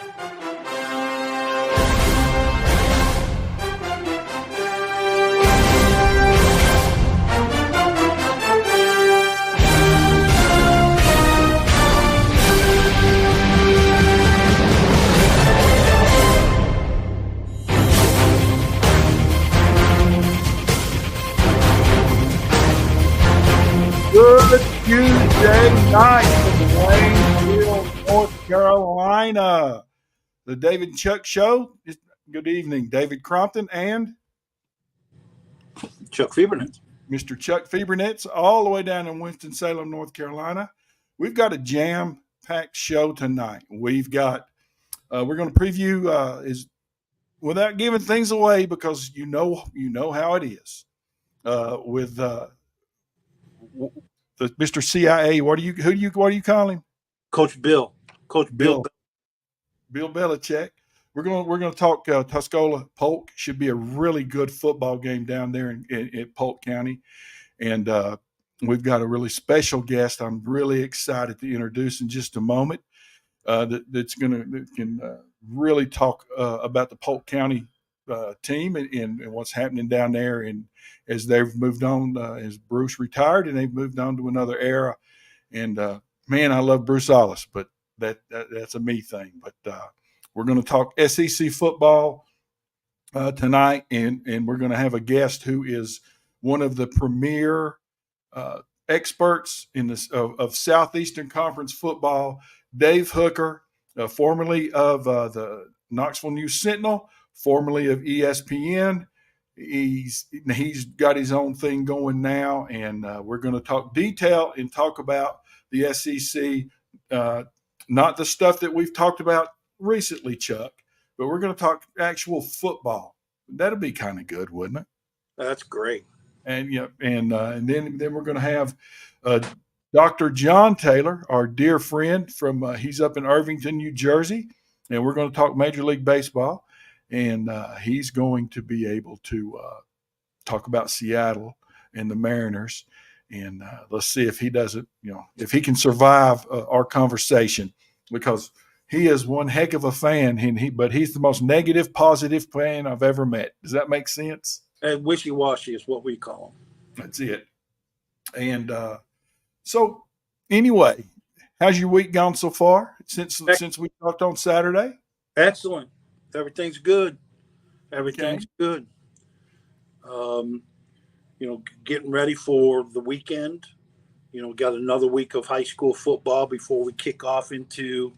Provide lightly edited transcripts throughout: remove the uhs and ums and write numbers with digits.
Good Tuesday night from Waynesville, North Carolina. The David and Chuck Show. Good evening, David Crompton and Chuck Fiebernetz. Mr. Chuck Fiebernetz, all the way down in Winston-Salem, North Carolina. We've got a jam-packed show tonight. We're going to preview is without giving things away because you know how it is with the Mr. CIA. What do you call him? Coach Bill. Bill Belichick. We're gonna talk Tuscola. Polk. Should be a really good football game down there in Polk County, and we've got a really special guest. I'm really excited to introduce in just a moment. That can really talk about the Polk County team and what's happening down there, and as they've moved on, as Bruce retired and they've moved on to another era. And man, I love Bruce Allis, but that's a me thing. But we're going to talk SEC football tonight, and we're going to have a guest who is one of the premier experts in this of Southeastern Conference football, Dave Hooker, formerly of the Knoxville News Sentinel, formerly of ESPN. He's got his own thing going now, and we're going to talk detail and talk about the SEC, not the stuff that we've talked about recently, Chuck, but we're going to talk actual football. That'll be kind of good, wouldn't it? That's great. And and then we're going to have Dr. John Taylor, our dear friend from he's up in Irvington, New Jersey, and we're going to talk Major League Baseball. And he's going to be able to talk about Seattle and the Mariners. And let's see if he doesn't, if he can survive our conversation, because he is one heck of a fan. But he's the most negative, positive fan I've ever met. Does that make sense? And wishy-washy is what we call him. That's it. And so anyway, how's your week gone so far since we talked on Saturday? Excellent. Everything's good. Everything's good. Getting ready for the weekend. Got another week of high school football before we kick off into,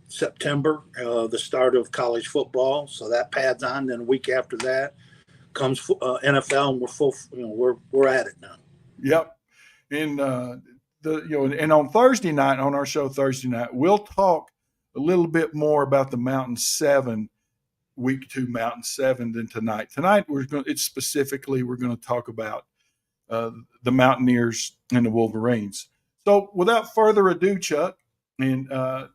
September, the start of college football. So that pads on. Then a week after that comes NFL, and we're full. We're at it now. Yep. And and on Thursday night, on our show Thursday night, we'll talk a little bit more about the Mountain 7, Week 2 Mountain 7 than tonight. Tonight we're going to talk about the Mountaineers and the Wolverines. So without further ado, Chuck, and I'm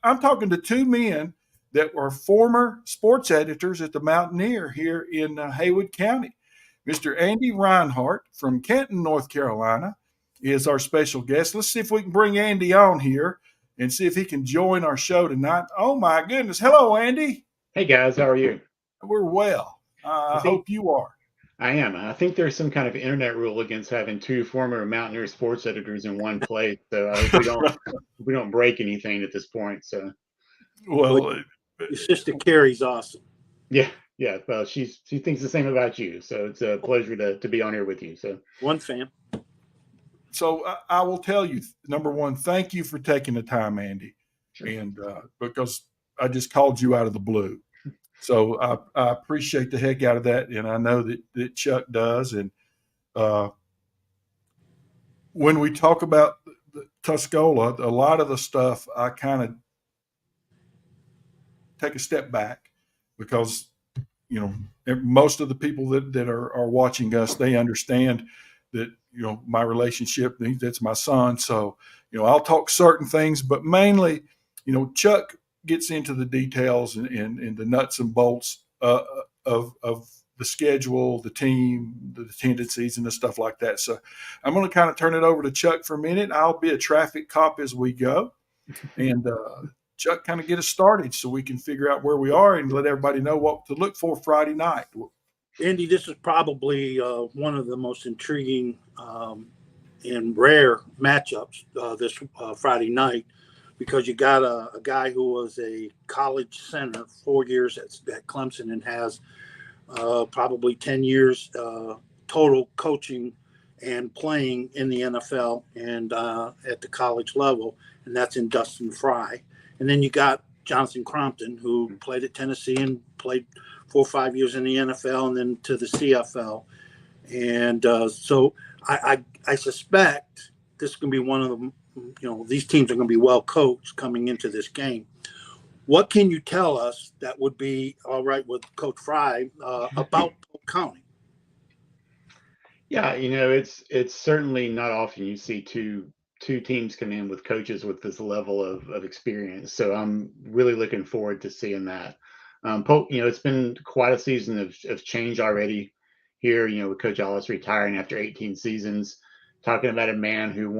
talking to two men that were former sports editors at the Mountaineer here in Haywood County. Mr. Andy Reinhardt from Canton, North Carolina, is our special guest. Let's see if we can bring Andy on here and see if he can join our show tonight. Oh, my goodness. Hello, Andy. Hey, guys. How are you? We're well. I hope you are. I am. I think there's some kind of internet rule against having two former Mountaineer sports editors in one place. So I hope we don't break anything at this point. So, well, your sister Carrie's awesome. Yeah. Well, she thinks the same about you. So it's a pleasure to be on here with you. So one fan. So I will tell you, number one, thank you for taking the time, Andy. Sure. And because I just called you out of the blue. So I appreciate the heck out of that. And I know that Chuck does. And when we talk about Tuscola, a lot of the stuff I kind of take a step back because, most of the people that are watching us, they understand that, my relationship, that's my son. So, I'll talk certain things, but mainly, Chuck gets into the details and the nuts and bolts of the schedule, the team, the tendencies, and the stuff like that. So I'm going to kind of turn it over to Chuck for a minute. I'll be a traffic cop as we go. And Chuck, kind of get us started so we can figure out where we are and let everybody know what to look for Friday night. Andy, this is probably one of the most intriguing and rare matchups this Friday night, because you got a guy who was a college center 4 years at Clemson and has probably 10 years total coaching and playing in the NFL and at the college level, and that's in Dustin Fry. And then you got Jonathan Crompton, who played at Tennessee and played 4 or 5 years in the NFL and then to the CFL. And so I suspect this is going to be one of them. These teams are going to be well coached coming into this game. What can you tell us that would be all right with Coach Fry about Polk County? Yeah, it's certainly not often you see two teams come in with coaches with this level of experience. So I'm really looking forward to seeing that. Polk, it's been quite a season of change already here. With Coach Ellis retiring after 18 seasons, talking about a man who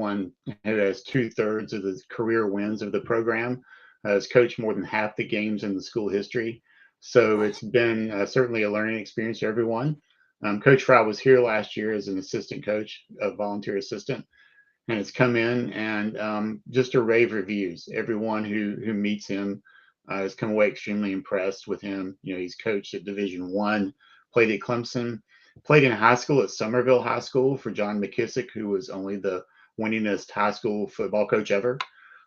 has 2/3 of the career wins of the program, has coached more than half the games in the school history. So it's been certainly a learning experience for everyone. Coach Fry was here last year as an assistant coach, a volunteer assistant, and has come in and just a rave reviews. Everyone who meets him has come away extremely impressed with him. He's coached at Division I, played at Clemson, played in high school at Somerville High School for John McKissick, who was only the winningest high school football coach ever.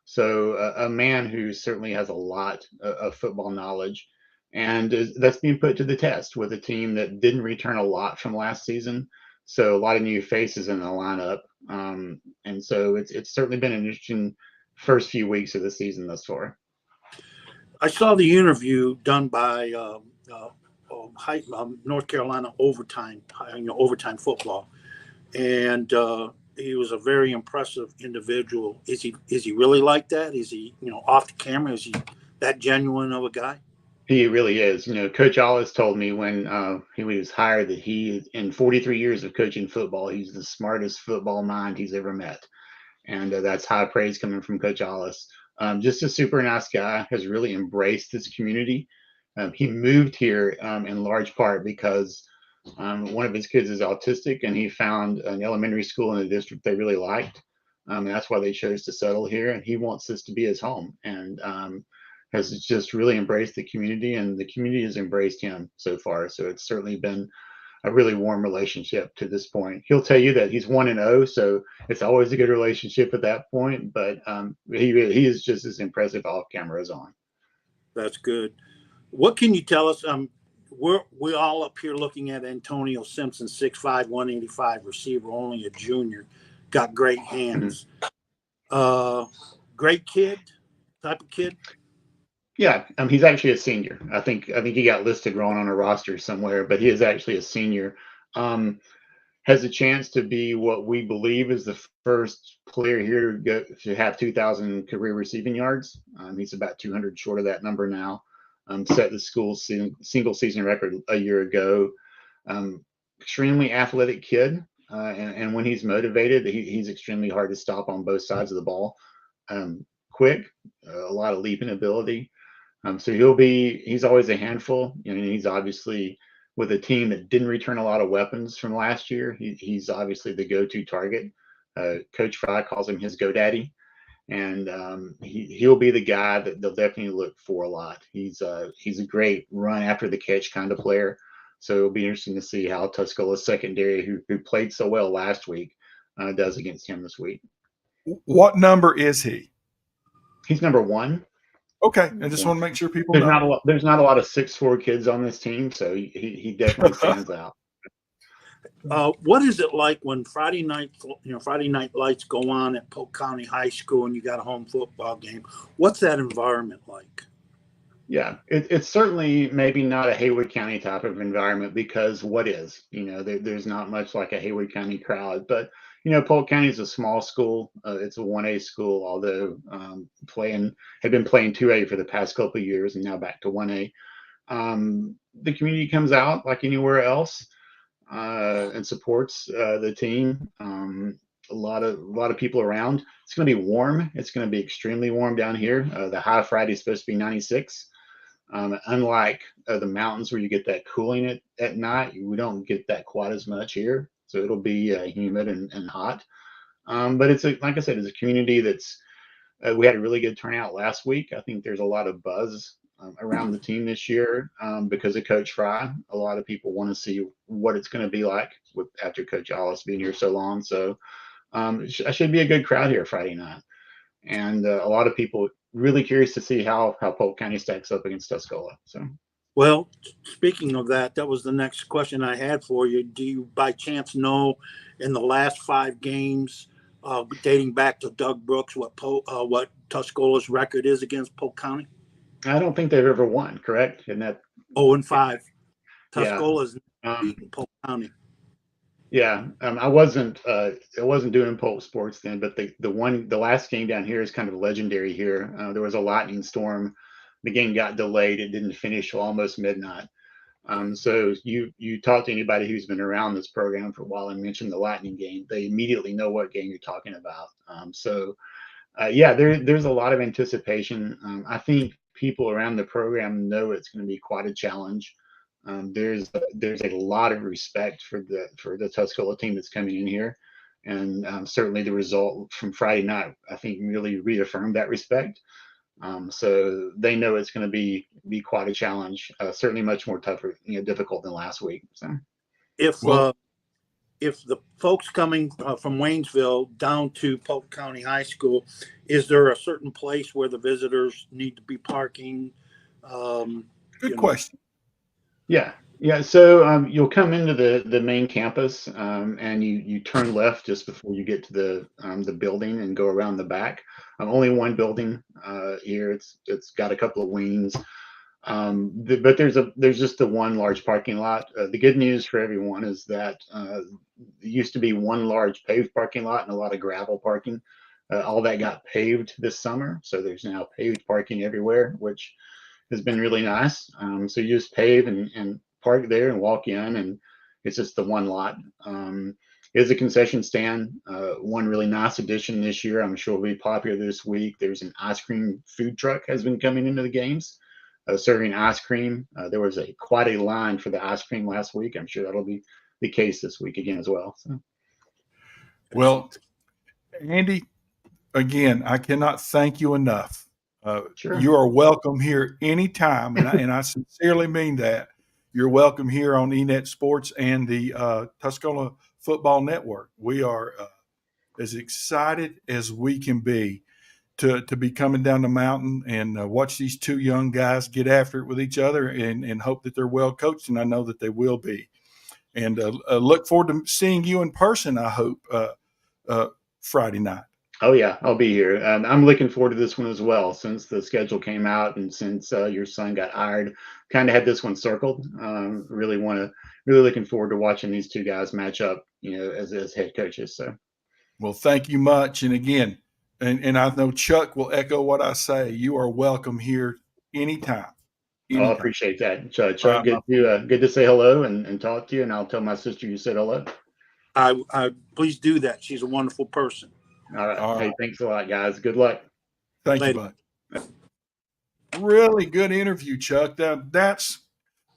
So a man who certainly has a lot of football knowledge, and that's being put to the test with a team that didn't return a lot from last season. So a lot of new faces in the lineup, and so it's certainly been an interesting first few weeks of the season thus far. I saw the interview done by North Carolina overtime football, and he was a very impressive individual. Is he really like that? Is he off the camera? Is he that genuine of a guy? He really is. Coach Allis told me when he was hired that he, in 43 years of coaching football, he's the smartest football mind he's ever met. And that's high praise coming from Coach Allis. Just a super nice guy, has really embraced this community. He moved here in large part because one of his kids is autistic, and he found an elementary school in the district they really liked. And that's why they chose to settle here. And he wants this to be his home, and has just really embraced the community, and the community has embraced him so far. So it's certainly been a really warm relationship to this point. He'll tell you that he's 1-0, so it's always a good relationship at that point. But he is just as impressive off camera as on. That's good. What can you tell us? We're all up here looking at Antonio Simpson, 6'5", 185 receiver, only a junior, got great hands. Great kid, type of kid. Yeah, he's actually a senior. I think he got listed wrong on a roster somewhere, but he is actually a senior. Has a chance to be what we believe is the first player here to have 2,000 career receiving yards. He's about 200 short of that number now. Set the school's single season record a year ago. Extremely athletic kid, and when he's motivated, he's extremely hard to stop on both sides of the ball. Quick, a lot of leaping ability. So he's always a handful. He's obviously, with a team that didn't return a lot of weapons from last year, he's obviously the go-to target. Coach Fry calls him his GoDaddy, and he'll be the guy that they'll definitely look for a lot. He's a great run after the catch kind of player. So it'll be interesting to see how Tuscola's secondary, who played so well last week, does against him this week. What number is he? He's number 1. Okay, I just want to make sure people There's know. there's not a lot of 6'4" kids on this team, so he definitely stands out. What is it like when Friday night lights go on at Polk County High School and you got a home football game? What's that environment like? Yeah, it's certainly maybe not a Haywood County type of environment, because what is, there's not much like a Haywood County crowd. But, Polk County is a small school. It's a 1A school, although have been playing 2A for the past couple of years and now back to 1A. The community comes out like anywhere else and supports the team. a lot of people around. It's going to be warm. It's going to be extremely warm down here. The high Friday is supposed to be 96. Unlike the mountains where you get that cooling at night, we don't get that quite as much here. So it'll be humid and hot. But like I said, it's a community that's we had a really good turnout last week. I think there's a lot of buzz around the team this year because of Coach Fry. A lot of people want to see what it's going to be like after Coach Allis being here so long. So it should be a good crowd here Friday night. And a lot of people really curious to see how Polk County stacks up against Tuscola. So, well, speaking of that, that was the next question I had for you. Do you by chance know in the last 5 games, dating back to Doug Brooks, what Tuscola's record is against Polk County? I don't think they've ever won, correct? And that 0-5. Yeah. Tuscola's beaten Polk County. Yeah, I wasn't doing Polk sports then, but the last game down here is kind of legendary here. There was a lightning storm. The game got delayed. It didn't finish till almost midnight. So you talk to anybody who's been around this program for a while and mention the lightning game, they immediately know what game you're talking about. Yeah, there's a lot of anticipation. I think people around the program know it's going to be quite a challenge. There's a lot of respect for the Tuscola team that's coming in here, and certainly the result from Friday night I think really reaffirmed that respect. So they know it's going to be quite a challenge. Certainly much more tougher, difficult than last week. So if the folks coming from Waynesville down to Polk County High School, is there a certain place where the visitors need to be parking? Good question. Yeah. So you'll come into the main campus, and you turn left just before you get to the building and go around the back. Only one building here. It's got a couple of wings, but there's just the one large parking lot. The good news for everyone is that there used to be one large paved parking lot and a lot of gravel parking. All that got paved this summer, so there's now paved parking everywhere, which has been really nice. So you just pave and park there and walk in, and it's just the one lot. Is a concession stand. One really nice addition this year, I'm sure will be popular this week. There's an ice cream food truck has been coming into the games, serving ice cream. There was quite a line for the ice cream last week. I'm sure that'll be the case this week again as well. So. Well, Andy, again, I cannot thank you enough. Sure. You are welcome here anytime, and I sincerely mean that. You're welcome here on eNet Sports and the Tuscola Football Network. We are as excited as we can be to be coming down the mountain and watch these 2 young guys get after it with each other and hope that they're well coached, and I know that they will be. And look forward to seeing you in person, I hope, Friday night. Oh yeah, I'll be here. I'm looking forward to this one as well. Since the schedule came out and since your son got hired, kind of had this one circled. Really looking forward to watching these 2 guys match up, as head coaches. So, well, thank you much. And again, and I know Chuck will echo what I say. You are welcome here anytime. I appreciate that, Chuck. Good to say hello and talk to you. And I'll tell my sister you said hello. I please do that. She's a wonderful person. All right. Hey, thanks a lot, guys. Good luck. Thank you, bud. Really good interview, Chuck. That's,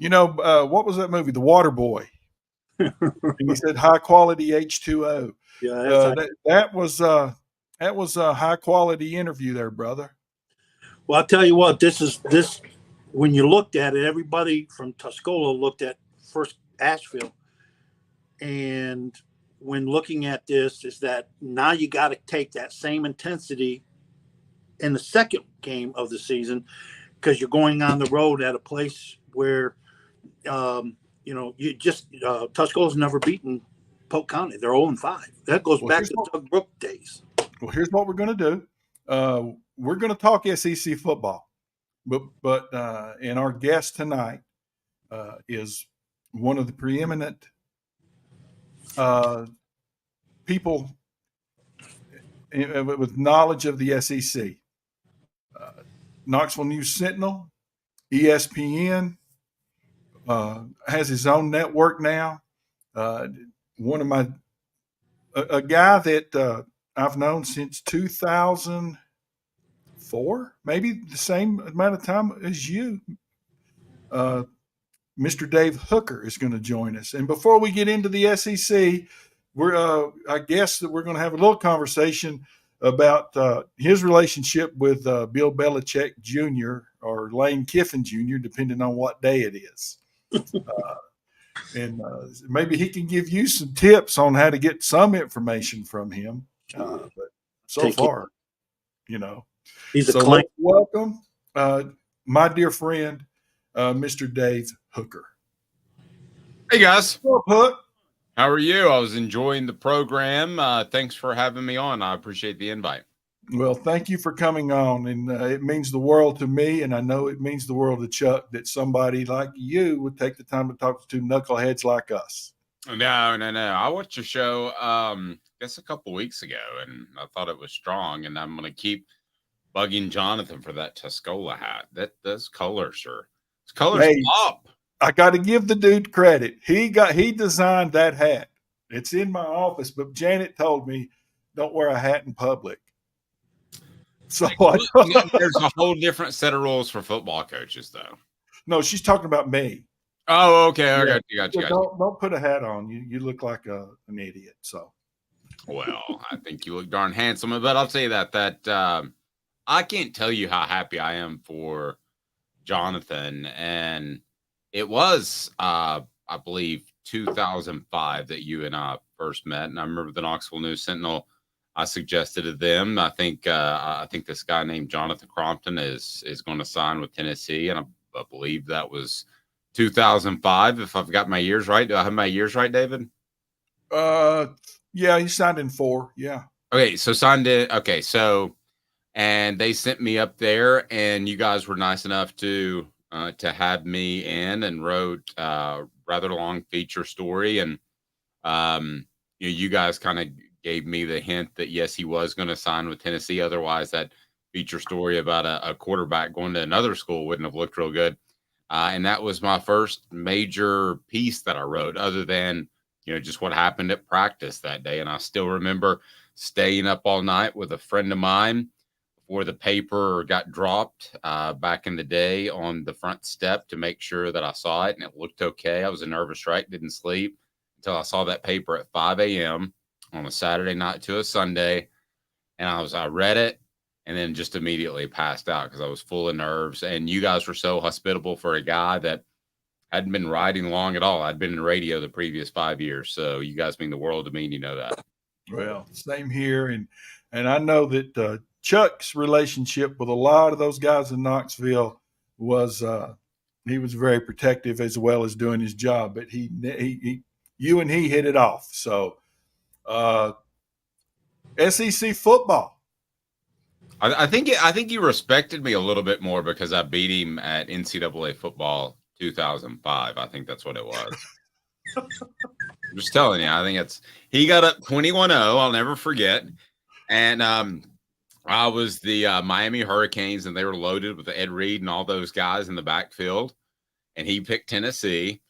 what was that movie? The Water Boy. And he said high quality H2O. Yeah, that was a high quality interview there, brother. Well, I'll tell you what, this when you looked at it, everybody from Tuscola looked at first Asheville. And when looking at this, is that now you got to take that same intensity in the second game of the season, because you're going on the road at a place where, Tuscola's never beaten Polk County. They're 0-5. That goes back to Doug Brook days. Well, here's what we're going to do. We're going to talk SEC football, but and our guest tonight is one of the preeminent people with knowledge of the SEC. Knoxville News Sentinel, ESPN, has his own network now. One of my a guy that I've known since 2004, maybe the same amount of time as you. Mr. Dave Hooker is going to join us. And before we get into the SEC, I guess that we're going to have a little conversation about his relationship with Bill Belichick Jr. or Lane Kiffin Jr., depending on what day it is. And maybe he can give you some tips on how to get some information from him. But so far, he's a so client. welcome, my dear friend, Mr. Dave Hooker. Hey guys, What's up, Hook? how are you? I was enjoying the program. Thanks for having me on. I appreciate the invite. Well, thank you for coming on, and it means the world to me, and I know it means the world to Chuck that somebody like you would take the time to talk to two knuckleheads like us. No. I watched your show, I guess a couple weeks ago, and I thought it was strong. And I'm going to keep bugging Jonathan for that Tuscola hat. Those colors are pop. I got to give the dude credit. He designed that hat. It's in my office, but Janet told me don't wear a hat in public. So There's a whole different set of rules for football coaches, though. No, she's talking about me. Oh, okay. I Yeah. got you. Don't put a hat on. You look like an idiot. So, well, I think you look darn handsome. But I'll tell you that I can't tell you how happy I am for Jonathan. And it was, I believe, 2005 that you and I first met. And I remember the Knoxville News Sentinel. I suggested to them. I think this guy named Jonathan Crompton is going to sign with Tennessee, and I believe that was 2005. If I've got my years right, do I have my years right, David? Yeah, he signed in 4. Yeah. Okay, so signed in. Okay, so and they sent me up there, and you guys were nice enough to have me in and wrote a rather long feature story, and you guys kind of gave me the hint that, yes, he was going to sign with Tennessee. Otherwise, that feature story about a quarterback going to another school wouldn't have looked real good. And that was my first major piece that I wrote, other than, just what happened at practice that day. And I still remember staying up all night with a friend of mine before the paper got dropped back in the day on the front step to make sure that I saw it and it looked okay. I was a nervous wreck, didn't sleep until I saw that paper at 5 a.m. on a Saturday night to a Sunday. And I read it and then just immediately passed out because I was full of nerves. And you guys were so hospitable for a guy that hadn't been writing long at all. I'd been in radio the previous 5 years. So you guys mean the world to me, and you know that. Well, same here. And I know that Chuck's relationship with a lot of those guys in Knoxville was he was very protective as well as doing his job. But you and he hit it off. So SEC football. I think he respected me a little bit more because I beat him at NCAA football 2005. I think that's what it was. I'm just telling you. I think he got up 21-0. I'll never forget. And I was the Miami Hurricanes, and they were loaded with Ed Reed and all those guys in the backfield. And he picked Tennessee,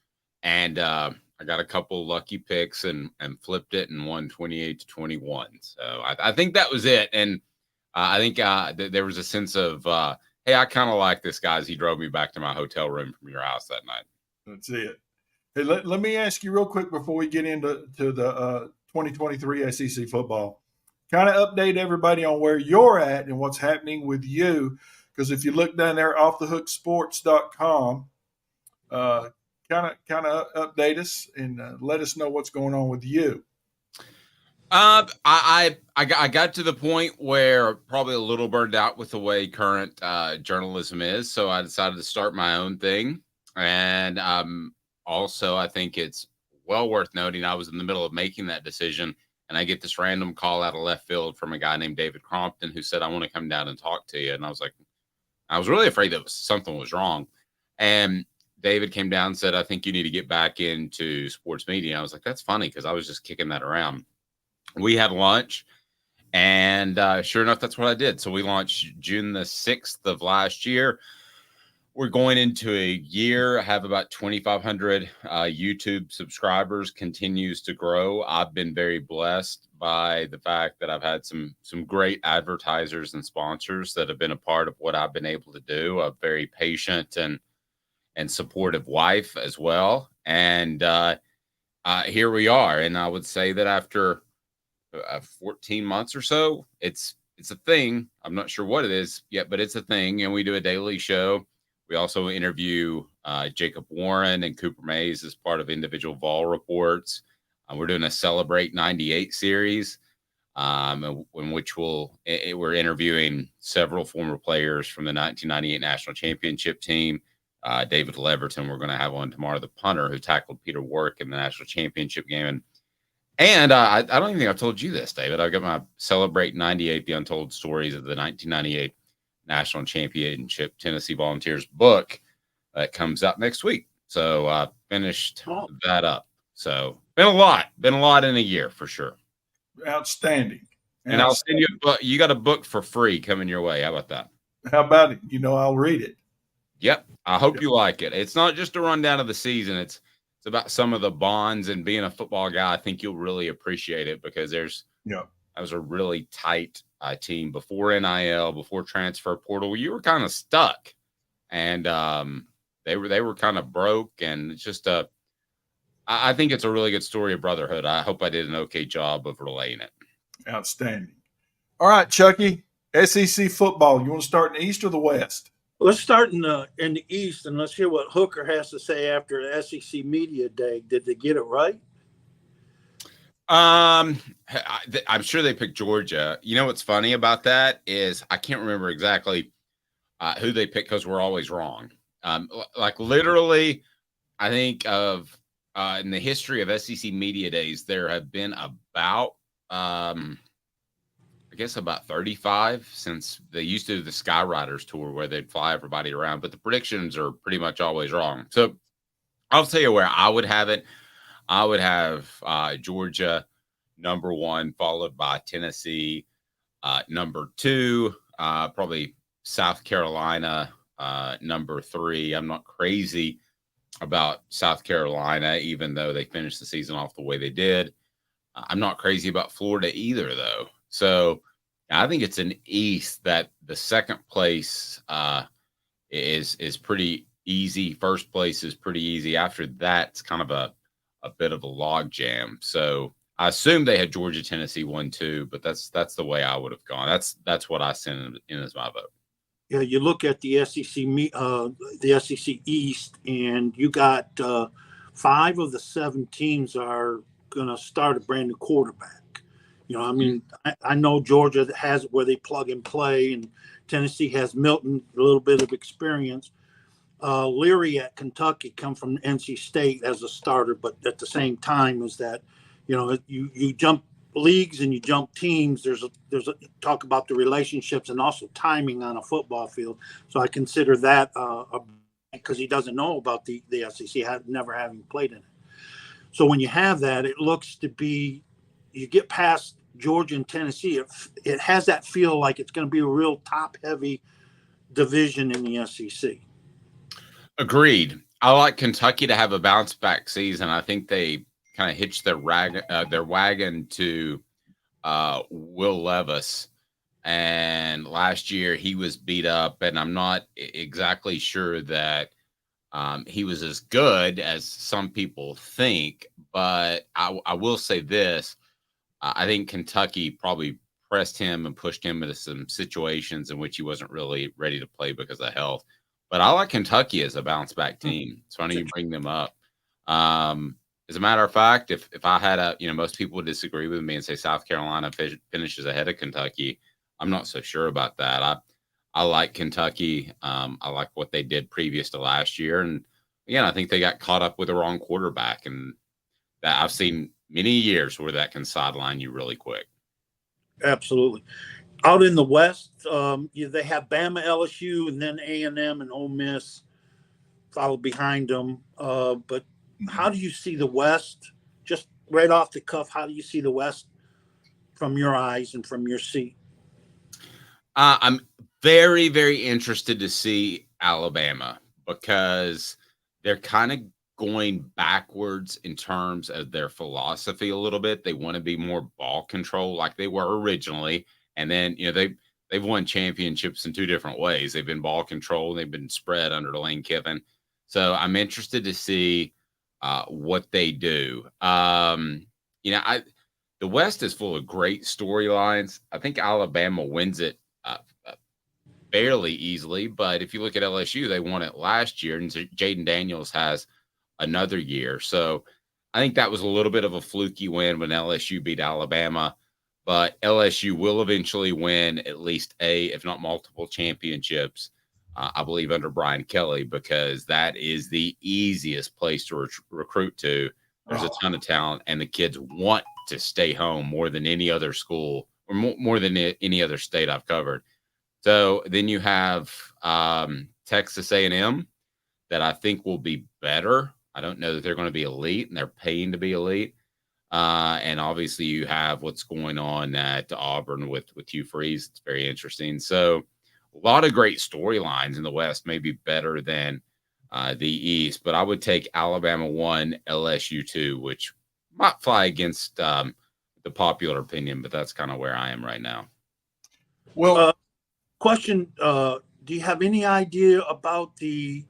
and I got a couple lucky picks and flipped it and won 28-21. So I think that was it. And I think there was a sense of, hey, I kind of like this guy as he drove me back to my hotel room from your house that night. That's it. Hey, let me ask you real quick before we get into the 2023 SEC football. Kind of update everybody on where you're at and what's happening with you. Because if you look down there, offthehooksports.com, kind of update us and let us know what's going on with you. I got to the point where probably a little burned out with the way current journalism is, so I decided to start my own thing. And also, I think it's well worth noting I was in the middle of making that decision, and I get this random call out of left field from a guy named David Crompton who said, "I want to come down and talk to you." And I was like, I was really afraid that something was wrong. And David came down and said, "I think you need to get back into sports media." I was like, that's funny, because I was just kicking that around. We had lunch, and sure enough, that's what I did. So we launched June the 6th of last year. We're going into a year. I have about 2,500 YouTube subscribers, continues to grow. I've been very blessed by the fact that I've had some great advertisers and sponsors that have been a part of what I've been able to do. A very patient and supportive wife as well. And here we are. And I would say that after 14 months or so, it's a thing. I'm not sure what it is yet, but it's a thing. And we do a daily show. We also interview Jacob Warren and Cooper Mays as part of individual Vol reports. We're doing a Celebrate 98 series, in which we're interviewing several former players from the 1998 National Championship team. David Leverton, we're going to have on tomorrow, the punter who tackled Peter Warwick in the National Championship game. And I don't even think I've told you this, David. I've got my Celebrate 98, The Untold Stories of the 1998 National Championship Tennessee Volunteers book that comes out next week. So finished that up. So been a lot in a year for sure. Outstanding. And I'll send you a book. You got a book for free coming your way. How about that? How about it? I'll read it. Yep. I hope you like it. It's not just a rundown of the season. It's about some of the bonds, and being a football guy, I think you'll really appreciate it because that was a really tight team before NIL, before transfer portal. You were kind of stuck, and they were kind of broke, and it's just I think it's a really good story of brotherhood. I hope I did an okay job of relaying it. Outstanding. All right, Chucky, SEC football. You want to start in the East or the West? Let's start in the East, and let's hear what Hooker has to say after the SEC Media Day. Did they get it right? I'm sure they picked Georgia. You know what's funny about that is I can't remember exactly who they picked because we're always wrong. Like literally, I think of in the history of SEC Media Days, there have been about I guess about 35 since they used to do the Skyriders tour where they'd fly everybody around, but the predictions are pretty much always wrong. So I'll tell you where I would have it. I would have Georgia number 1, followed by Tennessee number 2, probably South Carolina number 3. I'm not crazy about South Carolina, even though they finished the season off the way they did. I'm not crazy about Florida either, though. So I think it's an East that the second place is pretty easy. First place is pretty easy. After that, it's kind of a bit of a log jam. So I assume they had Georgia, Tennessee 1-2, but that's the way I would have gone. That's what I sent in as my vote. Yeah, you look at the SEC East, and you got 5 of the 7 teams are going to start a brand new quarterback. I mean, I know Georgia has it where they plug and play, and Tennessee has Milton, a little bit of experience. Leary at Kentucky come from NC State as a starter, but at the same time is that, you jump leagues and you jump teams. There's a talk about the relationships and also timing on a football field. So I consider that because he doesn't know about the SEC, never having played in it. So when you have that, it looks to be, you get past Georgia and Tennessee, it has that feel like it's going to be a real top-heavy division in the SEC. Agreed. I like Kentucky to have a bounce-back season. I think they kind of hitched their wagon to Will Levis. And last year he was beat up, and I'm not exactly sure that he was as good as some people think. But I will say this. I think Kentucky probably pressed him and pushed him into some situations in which he wasn't really ready to play because of health. But I like Kentucky as a bounce-back team. It's funny you bring them up. As a matter of fact, if I had most people would disagree with me and say South Carolina finishes ahead of Kentucky. I'm not so sure about that. I like Kentucky. I like what they did previous to last year. And again, I think they got caught up with the wrong quarterback. And that I've seen many years where that can sideline you really quick. Absolutely. Out in the West, they have Bama, LSU, and then A&M and Ole Miss followed behind them. But how do you see the West? Just right off the cuff, how do you see the West from your eyes and from your seat? I'm very, very interested to see Alabama because they're kind of going backwards in terms of their philosophy a little bit. They want to be more ball control like they were originally. And then, they've won championships in two different ways. They've been ball control and they've been spread under Lane Kiffin. So I'm interested to see what they do. The West is full of great storylines. I think Alabama wins it fairly easily, but if you look at LSU, they won it last year, and Jaden Daniels has another year. So I think that was a little bit of a fluky win when LSU beat Alabama, but LSU will eventually win at least if not multiple championships, I believe, under Brian Kelly, because that is the easiest place to recruit to. There's a ton of talent, and the kids want to stay home more than any other school or more than any other state I've covered. So then you have Texas A&M that I think will be better. I don't know that they're going to be elite, and they're paying to be elite. And obviously you have what's going on at Auburn with Hugh Freeze. It's very interesting. So a lot of great storylines in the West, maybe better than the East. But I would take Alabama 1, LSU 2, which might fly against the popular opinion, but that's kind of where I am right now. Well, question, do you have any idea about the,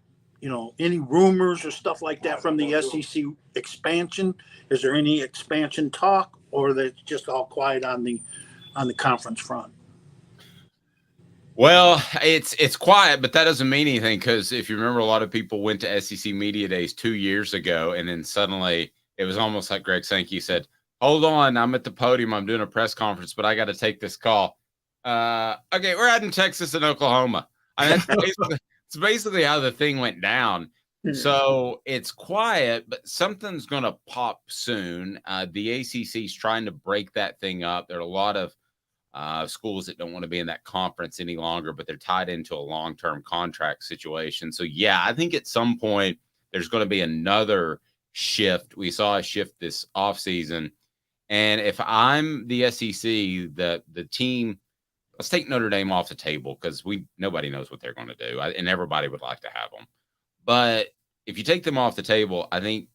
any rumors or stuff like that from the SEC expansion? Is there any expansion talk, or are they just all quiet on the conference front? Well, it's quiet, but that doesn't mean anything, because if you remember, a lot of people went to SEC Media Days 2 years ago, and then suddenly it was almost like Greg Sankey said, hold on, I'm at the podium, I'm doing a press conference, but I got to take this call. Okay, we're out in Texas and Oklahoma. I mean, it's basically how the thing went down. So it's quiet, but something's going to pop soon. The ACC is trying to break that thing up. There are a lot of schools that don't want to be in that conference any longer, but they're tied into a long-term contract situation. So, yeah, I think at some point there's going to be another shift. We saw a shift this offseason. And if I'm the SEC, the team, let's take Notre Dame off the table, because nobody knows what they're going to do, and everybody would like to have them. But if you take them off the table, I think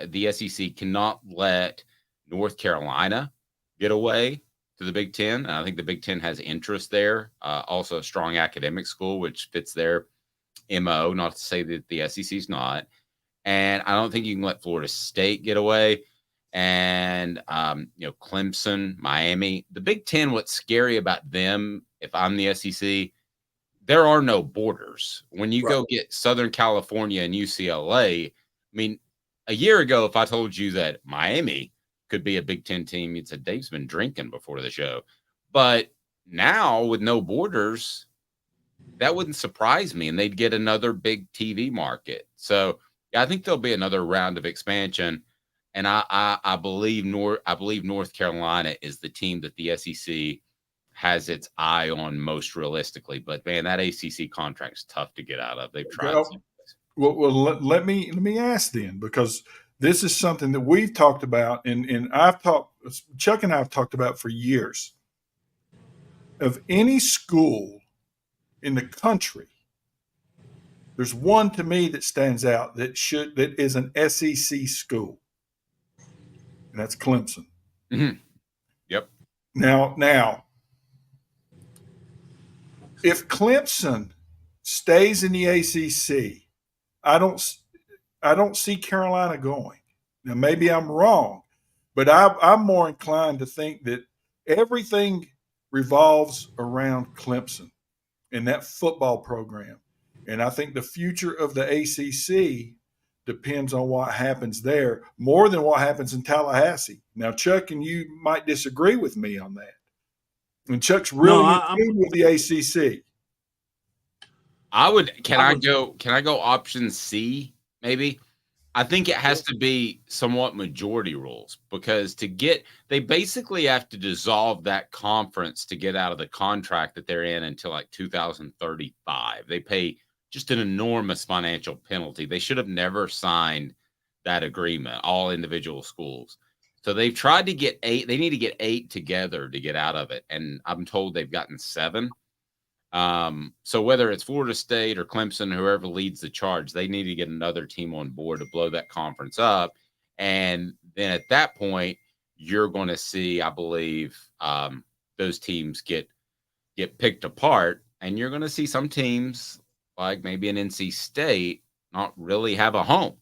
the SEC cannot let North Carolina get away to the Big Ten. And I think the Big Ten has interest there. Also a strong academic school, which fits their MO, not to say that the SEC's not. And I don't think you can let Florida State get away. And, Clemson, Miami, the Big Ten, what's scary about them, if I'm the SEC, there are no borders. When you go get Southern California and UCLA, I mean, a year ago, if I told you that Miami could be a Big Ten team, you'd say Dave's been drinking before the show. But now with no borders, that wouldn't surprise me, and they'd get another big TV market. So yeah, I think there'll be another round of expansion. And I believe North Carolina is the team that the SEC has its eye on most realistically. But man, that ACC contract is tough to get out of. They've tried. Well, let me ask then, because this is something that we've talked about, and Chuck and I have talked about for years. Of any school in the country, there's one to me that stands out that is an SEC school. And that's Clemson. Mm-hmm. Yep. Now, if Clemson stays in the ACC, I don't see Carolina going. Now, maybe I'm wrong, but I'm more inclined to think that everything revolves around Clemson and that football program. And I think the future of the ACC depends on what happens there more than what happens in Tallahassee. Now, Chuck and you might disagree with me on that. And Chuck's really good with the ACC. Can I go option C maybe? I think it has to be somewhat majority rules, because they basically have to dissolve that conference to get out of the contract that they're in until like 2035. They pay just an enormous financial penalty. They should have never signed that agreement, all individual schools. So they've tried to get 8. They need to get 8 together to get out of it. And I'm told they've gotten 7. So whether it's Florida State or Clemson, whoever leads the charge, they need to get another team on board to blow that conference up. And then at that point, you're going to see, I believe, those teams get picked apart, and you're going to see some teams like maybe an NC State not really have a home.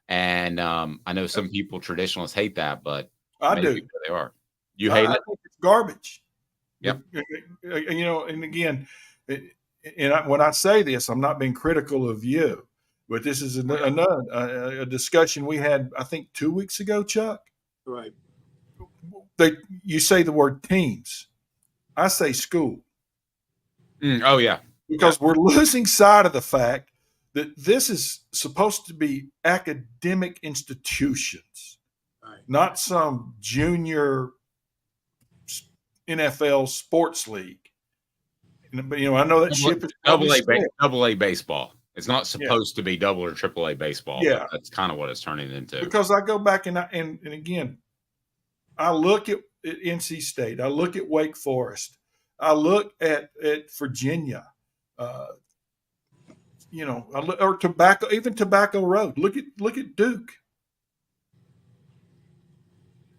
And I know some people, traditionalists, hate that, but I maybe do. they are. You hate I it? think it's garbage. Yep. And again, when I say this, I'm not being critical of you, but this is a discussion we had, I think, 2 weeks ago, Chuck. Right. You say the word teams. I say school. Oh, yeah. Because we're losing sight of the fact that this is supposed to be academic institutions, Right. not some junior NFL sports league. But I know that ship is double A baseball. It's not supposed to be double or triple A baseball. Yeah, but that's kind of what it's turning into. Because I go back and again, I look at NC State. I look at Wake Forest. I look at Virginia. Or Tobacco Road. Look at Duke.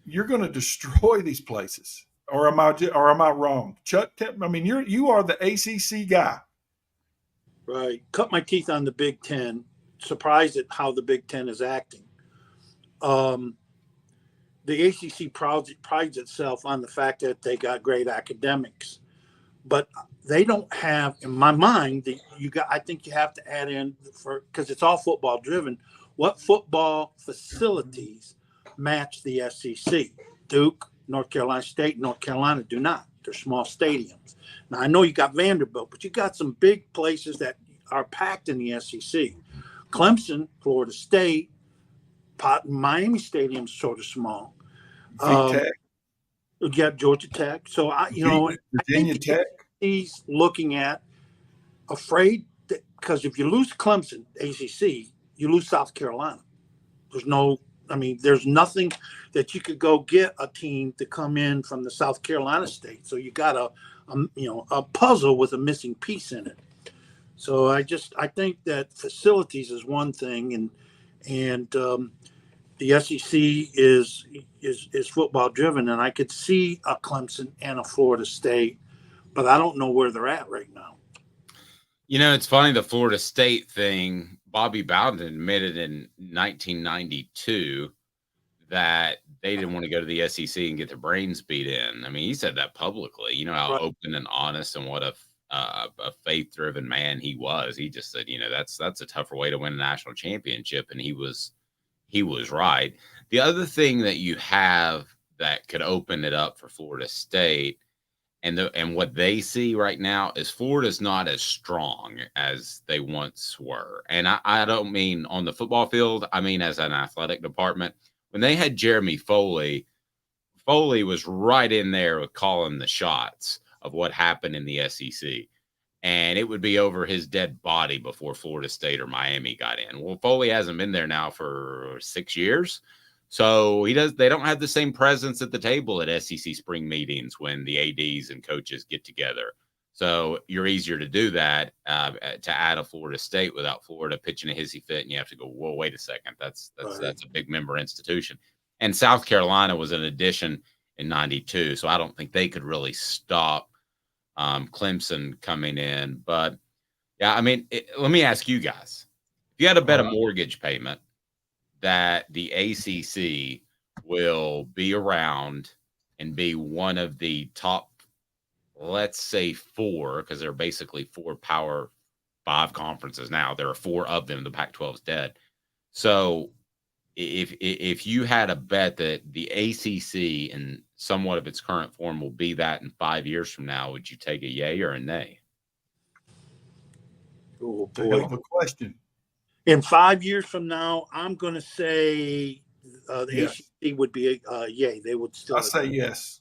You're going to destroy these places, or am I wrong, Chuck? I mean, you are the ACC guy, right? Cut my teeth on the Big Ten. Surprised at how the Big Ten is acting. The ACC prides itself on the fact that they got great academics, but they don't have, in my mind, I think you have to add in, because it's all football driven, what football facilities match the SEC? Duke, North Carolina State, North Carolina do not. They're small stadiums. Now, I know you got Vanderbilt, but you got some big places that are packed in the SEC. Clemson, Florida State, Miami Stadium's sort of small. You got Georgia Tech. So Virginia Tech. He's looking at afraid that, because if you lose Clemson, ACC, you lose South Carolina. There's nothing that you could go get a team to come in from the South Carolina state. So you got a puzzle with a missing piece in it. So I think that facilities is one thing, and the SEC is football driven, and I could see a Clemson and a Florida State, but I don't know where they're at right now. It's funny, the Florida State thing. Bobby Bowden admitted in 1992 that they didn't want to go to the SEC and get their brains beat in. I mean, he said that publicly. How Right. open and honest and what a faith-driven man he was. He just said, that's a tougher way to win a national championship, and he was right. The other thing that you have that could open it up for Florida State, and what they see right now, is Florida's not as strong as they once were. And I don't mean on the football field. I mean as an athletic department. When they had Jeremy Foley was right in there with calling the shots of what happened in the SEC. And it would be over his dead body before Florida State or Miami got in. Well, Foley hasn't been there now for 6 years. So they don't have the same presence at the table at SEC spring meetings when the ADs and coaches get together. So you're easier to do that, to add a Florida State without Florida pitching a hissy fit. And you have to go, whoa, wait a second. That's a big member institution. And South Carolina was an addition in 92. So I don't think they could really stop Clemson coming in. But yeah, I mean, let me ask you guys, if you had to bet a mortgage payment that the ACC will be around and be one of the top, let's say 4, because there are basically 4 Power 5 conferences now. There are 4 of them. The Pac-12 is dead. So if you had a bet that the ACC in somewhat of its current form will be that in 5 years from now, would you take a yay or a nay? Oh, boy. Hell of a question. In 5 years from now, I'm going to say the ACC would be a yay. They would still. I say yes.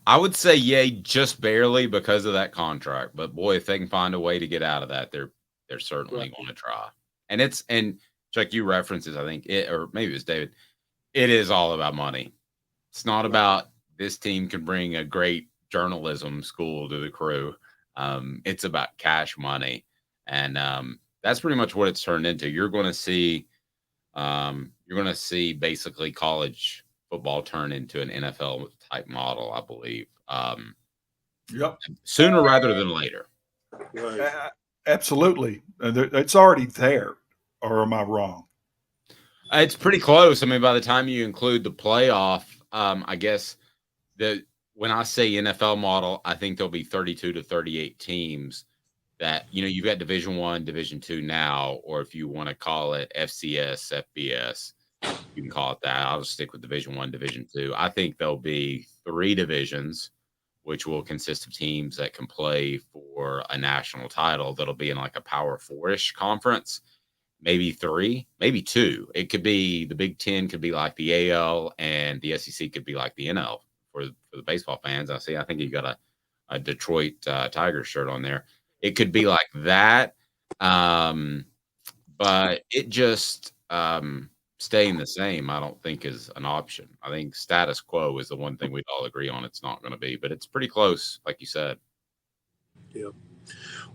I would say yay, just barely, because of that contract. But boy, if they can find a way to get out of that, they're certainly going to try. And Chuck, you references, I think or maybe it was David. It is all about money. It's not about this team can bring a great journalism school to the crew. It's about cash money, and that's pretty much what it's turned into. You're going to see basically college football turn into an NFL type model, I believe. Yep. Sooner rather than later. Right. Absolutely. It's already there, or am I wrong? It's pretty close. I mean, by the time you include the playoff, I guess when I say NFL model, I think there'll be 32 to 38 teams that, you've got Division I, Division II now, or if you want to call it FCS, FBS, you can call it that. I'll just stick with Division I, Division II. I think there'll be 3 divisions, which will consist of teams that can play for a national title that'll be in like a Power Four-ish conference. Maybe 3, maybe 2. It could be the Big Ten could be like the AL, and the SEC could be like the NL for the baseball fans. I think you got a Detroit Tigers shirt on there. It could be like that, but it just staying the same, I don't think is an option. I think status quo is the one thing we'd all agree on. It's not going to be, but it's pretty close, like you said. Yeah.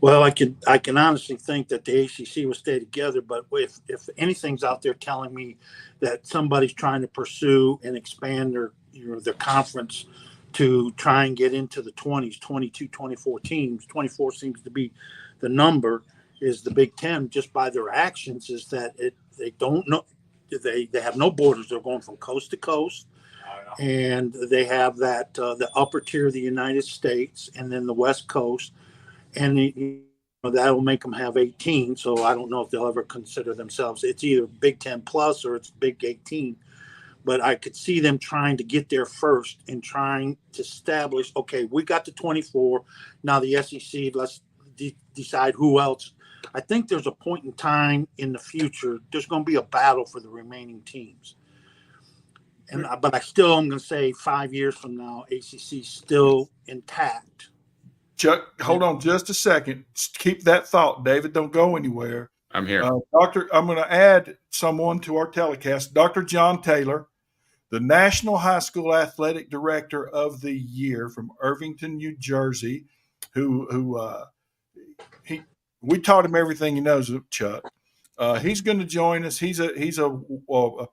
Well, I can honestly think that the ACC will stay together, but if anything's out there telling me that somebody's trying to pursue and expand their conference to try and get into the 20s, 22, 24 teams, 24 seems to be the number, is the Big Ten, just by their actions, is that they don't know, they have no borders. They're going from coast to coast. And they have that the upper tier of the United States and then the West Coast. And that'll make them have 18. So I don't know if they'll ever consider themselves. It's either Big 10 plus or it's Big 18. But I could see them trying to get there first and trying to establish, okay, we got to 24. Now the SEC, let's decide who else. I think there's a point in time in the future, there's going to be a battle for the remaining teams. But I still am going to say 5 years from now, ACC still intact. Chuck, hold on just a second. Keep that thought, David. Don't go anywhere. I'm here. I'm going to add someone to our telecast, Dr. John Taylor, the National High School Athletic Director of the Year from Irvington, New Jersey, we taught him everything he knows, Chuck. He's going to join us. He's a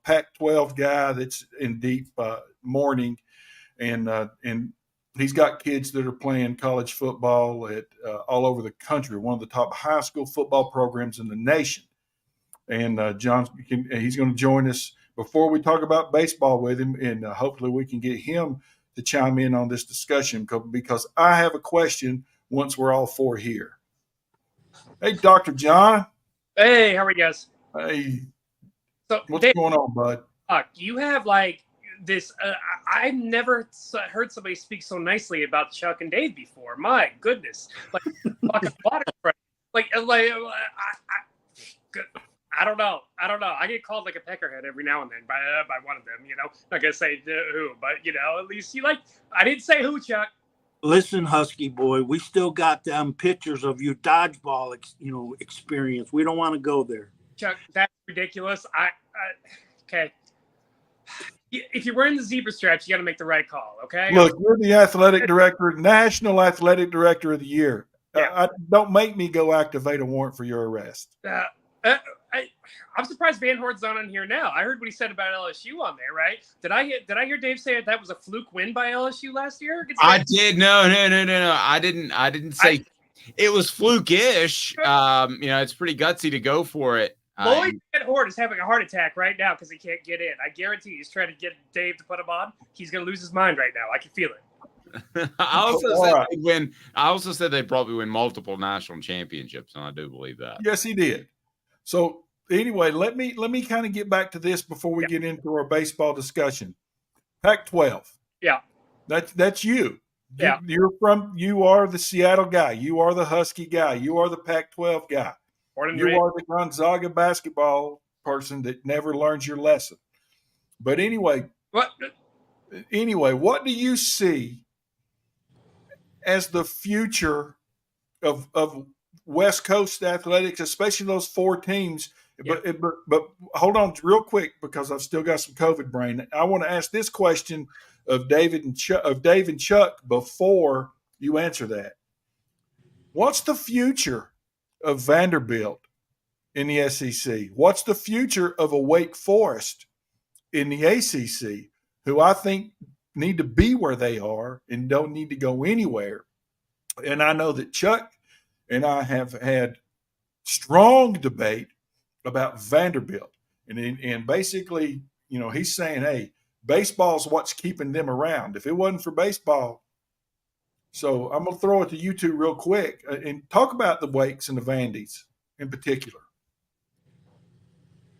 Pac-12 guy that's in deep mourning, and he's got kids that are playing college football at all over the country. One of the top high school football programs in the nation. And he's going to join us before we talk about baseball with him, and hopefully we can get him to chime in on this discussion because I have a question once we're all 4 here. Hey, Dr. John. Hey, how are you guys? Hey, so what's Dave, going on, bud? you have like this. I've never heard somebody speak so nicely about Chuck and Dave before. My goodness, like fucking waterfront. I don't know. I get called like a peckerhead every now and then by one of them. Not gonna say who, but at least you like. I didn't say who, Chuck. Listen, Husky boy, we still got them pictures of your dodgeball, experience. We don't want to go there. Chuck, that's ridiculous. Okay. If you're wearing the zebra straps, you got to make the right call. Okay. Look, you're the athletic director, National Athletic Director of the Year. Yeah. Don't make me go activate a warrant for your arrest. I'm surprised Van Horn's not on here now. I heard what he said about LSU on there, right? Did I hear Dave say that was a fluke win by LSU last year? I did. No. I didn't say it was fluke-ish. It's pretty gutsy to go for it. Lloyd Van Horn is having a heart attack right now because he can't get in. I guarantee he's trying to get Dave to put him on. He's going to lose his mind right now. I can feel it. I also said they'd probably win multiple national championships, and I do believe that. Yes, he did. So anyway, let me kind of get back to this before we get into our baseball discussion. Pac-12. Yeah. That's you. Yeah. You are the Seattle guy. You are the Husky guy. You are the Pac-12 guy. You are the Gonzaga basketball person that never learns your lesson. But anyway, what do you see as the future of West Coast athletics, especially those 4 teams? Yeah. But hold on real quick because I've still got some COVID brain. I want to ask this question of Dave and Chuck before you answer that. What's the future of Vanderbilt in the SEC? What's the future of a Wake Forest in the ACC, who I think need to be where they are and don't need to go anywhere? And I know that Chuck and I have had strong debate about Vanderbilt. And basically, he's saying, hey, baseball's what's keeping them around. If it wasn't for baseball, so I'm going to throw it to you two real quick and talk about the Wakes and the Vandies in particular.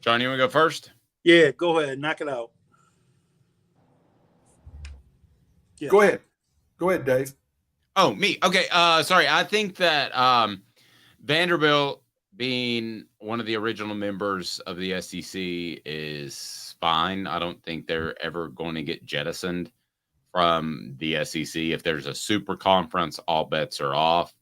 John, you want to go first? Yeah, go ahead, knock it out. Yeah. Go ahead, Dave. Oh, me. Okay. Sorry. I think that Vanderbilt, being one of the original members of the SEC, is fine. I don't think they're ever going to get jettisoned from the SEC. If there's a super conference, all bets are off.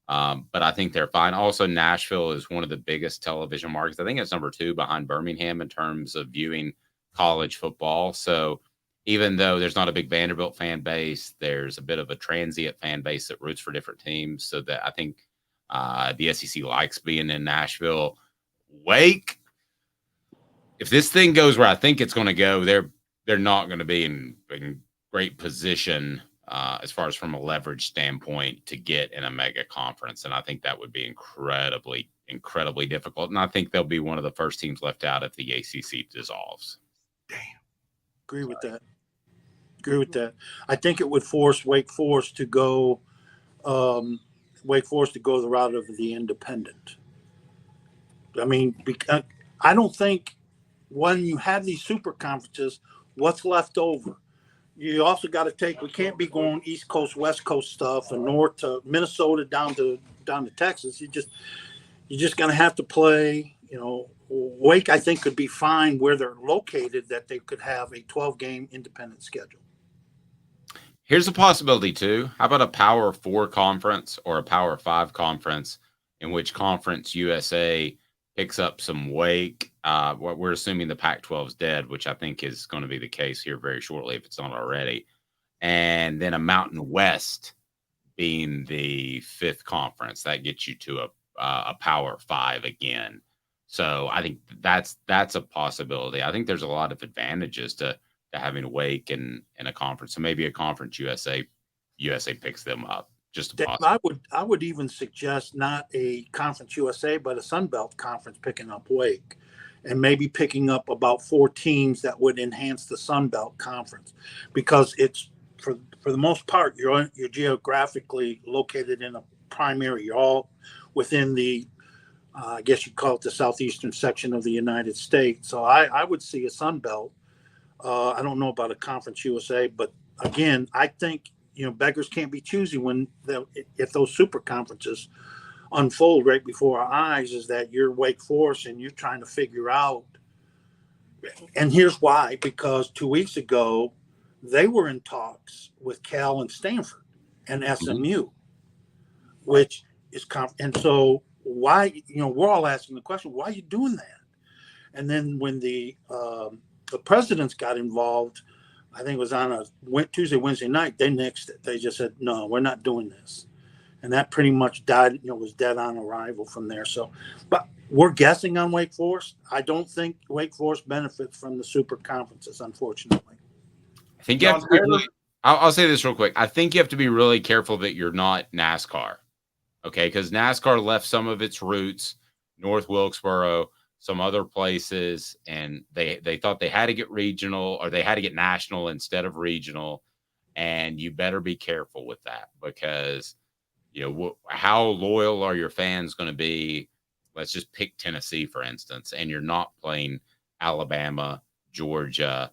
But I think they're fine. Also, Nashville is one of the biggest television markets. I think it's number 2 behind Birmingham in terms of viewing college football. So even though there's not a big Vanderbilt fan base, there's a bit of a transient fan base that roots for different teams. So that I think the SEC likes being in Nashville. Wake, if this thing goes where I think it's going to go, they're not going to be in great position as far as from a leverage standpoint to get in a mega conference. And I think that would be incredibly, incredibly difficult. And I think they'll be one of the first teams left out if the ACC dissolves. Damn. Agree with that. I think it would force Wake Forest to go the route of the independent. I mean, because I don't think when you have these super conferences, what's left over? You also got to we can't be going East Coast, West Coast stuff and north to Minnesota down to Texas. You're just going to have to play, Wake, I think, could be fine where they're located, that they could have a 12-game independent schedule. Here's a possibility, too. How about a Power 4 conference or a Power 5 conference in which Conference USA picks up some Wake? What we're assuming the Pac-12 is dead, which I think is going to be the case here very shortly if it's not already. And then a Mountain West being the 5th conference. That gets you to a Power 5 again. So I think that's a possibility. I think there's a lot of advantages to having a Wake in a conference. So maybe a Conference USA picks them up. Just I would even suggest not a Conference USA, but a Sun Belt conference picking up Wake, and maybe picking up about 4 teams that would enhance the Sun Belt conference, because it's for the most part you're geographically located in a prime area. You're all within the I guess you call it the southeastern section of the United States. So I would see a Sun Belt. I don't know about a Conference USA, but again, I think beggars can't be choosy if those super conferences unfold right before our eyes. Is that you're Wake Forest and you're trying to figure out, and here's why: because 2 weeks ago they were in talks with Cal and Stanford and SMU, which is and so why we're all asking the question, why are you doing that? And then when the presidents got involved, I think it was on a Tuesday, Wednesday night, they nixed it. They just said, no, we're not doing this. And that pretty much died, was dead on arrival from there. So, but we're guessing on Wake Forest. I don't think Wake Forest benefits from the super conferences, unfortunately. I think I'll say this real quick. I think you have to be really careful that you're not NASCAR. Okay, because NASCAR left some of its roots North Wilkesboro, some other places, and they thought they had to get regional, or they had to get national instead of regional. And you better be careful with that, because how loyal are your fans going to be? Let's just pick Tennessee, for instance, and you're not playing Alabama, Georgia,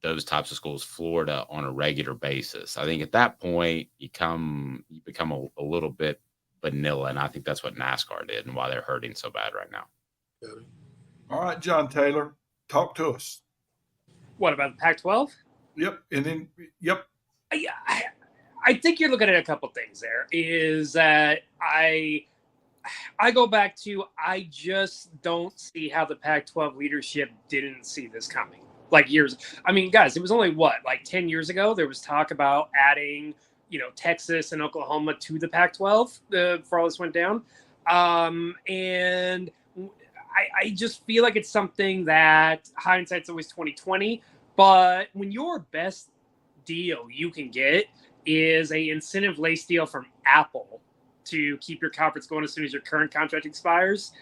those types of schools, Florida, on a regular basis. I think at that point you become a little bit vanilla, and I think that's what NASCAR did and why they're hurting so bad right now. All right, John Taylor, talk to us. What about the Pac-12? Yep, and then I think you're looking at a couple things. There is that I go back to, I just don't see how the Pac-12 leadership didn't see this coming. Like years. I mean, guys, it was only 10 years ago there was talk about adding Texas and Oklahoma to the Pac-12 before all this went down. And I just feel like it's something that hindsight's always 2020. But when your best deal you can get is a incentive lace deal from Apple to keep your conference going as soon as your current contract expires,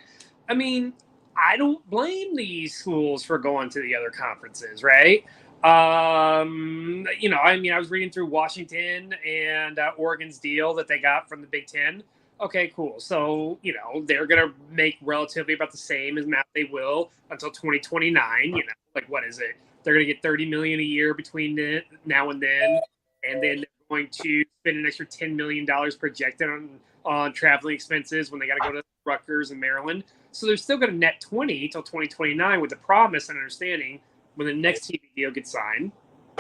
I mean, I don't blame these schools for going to the other conferences, right? I was reading through Washington and Oregon's deal that they got from the Big Ten. Okay, cool. So, they're going to make relatively about the same as they will until 2029. What is it? They're going to get $30 million a year between now and then. And then they're going to spend an extra $10 million projected on traveling expenses when they got to go to Rutgers and Maryland. So they're still going to net 20 till 2029 with the promise and understanding when the next TV deal gets signed,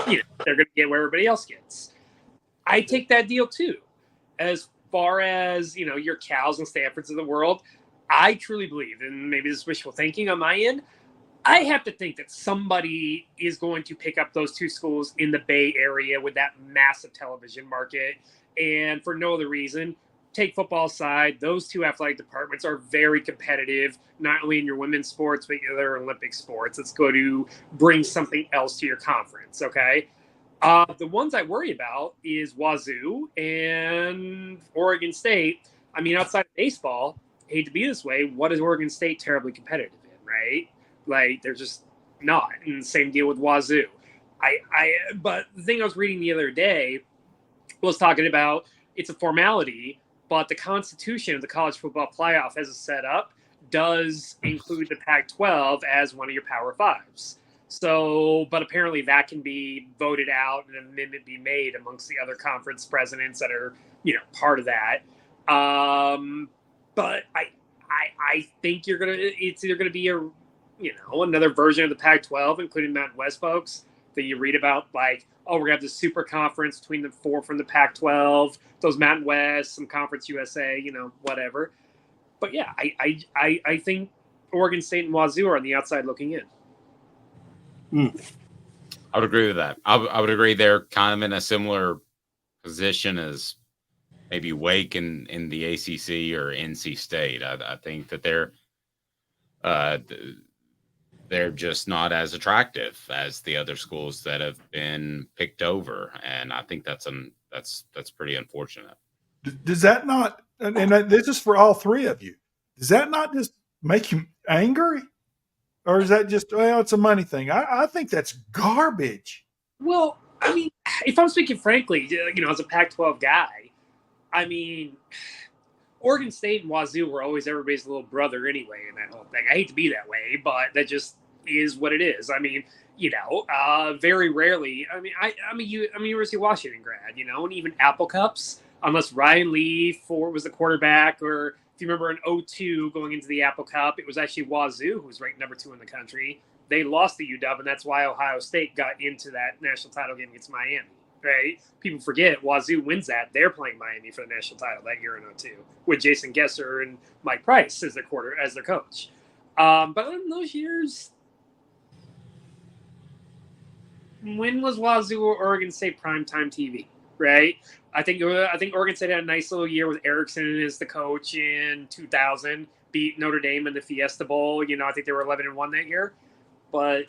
they're going to get where everybody else gets. I take that deal too. As far as, your Cals and Stanfords of the world, I truly believe, and maybe this is wishful thinking on my end, I have to think that somebody is going to pick up those two schools in the Bay Area with that massive television market. And for no other reason, take football aside, those two athletic departments are very competitive, not only in your women's sports, but other Olympic sports. It's going to bring something else to your conference, okay? The ones I worry about is Wazoo and Oregon State. I mean, outside of baseball, I hate to be this way, what is Oregon State terribly competitive in, right? Like, they're just not. And the same deal with Wazoo. But the thing I was reading the other day was talking about it's a formality, but the constitution of the college football playoff as it's set up does include the Pac-12 as one of your Power Fives. So, but apparently that can be voted out and an amendment be made amongst the other conference presidents that are, part of that. But I think it's either gonna be another version of the Pac-12, including Mountain West folks that you read about, like, oh, we're gonna have this super conference between the four from the Pac-12, those Mountain West, some Conference USA, whatever. But yeah, I think Oregon State and Wazoo are on the outside looking in. I would agree with that. I would agree they're kind of in a similar position as maybe Wake in the ACC or NC State. I think that they're just not as attractive as the other schools that have been picked over, and I think that's pretty unfortunate. Does that not? And this is for all three of you. Does that not just make you angry? Or is that just, it's a money thing? I think that's garbage. Well, I mean, if I'm speaking frankly, as a Pac-12 guy, I mean, Oregon State and Wazoo were always everybody's little brother anyway in that whole thing. I hate to be that way, but that just is what it is. I mean, very rarely. I mean, University of Washington grad, and even Apple Cups, unless Ryan Lee was the quarterback, or if you remember in 2002 going into the Apple Cup, it was actually Wazoo who was ranked number 2 in the country. They lost the UW, and that's why Ohio State got into that national title game against Miami. Right? People forget Wazoo wins that. They're playing Miami for the national title that year in 2002 with Jason Gesser and Mike Price as their coach. But in those years, when was Wazoo or Oregon State primetime TV? Right? I think Oregon State had a nice little year with Erickson as the coach in 2000, beat Notre Dame in the Fiesta Bowl. I think they were 11-1 that year. But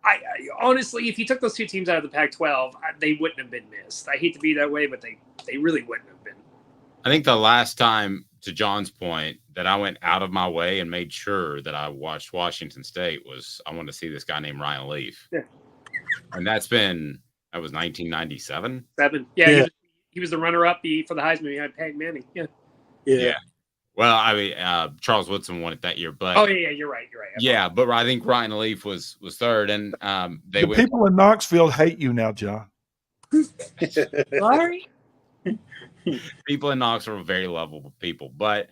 I honestly, if you took those two teams out of the Pac-12, they wouldn't have been missed. I hate to be that way, but they really wouldn't have been. I think the last time, to John's point, that I went out of my way and made sure that I watched Washington State was I wanted to see this guy named Ryan Leaf. Yeah. And that was 1997. Yeah. He was the runner-up for the Heisman. He had Peyton Manning. Yeah. Well, I mean, Charles Woodson won it that year, but you're right. Yeah, but I think Ryan Leaf was third, and people in Knoxville hate you now, John. Sorry. People in Knoxville are very lovable people, but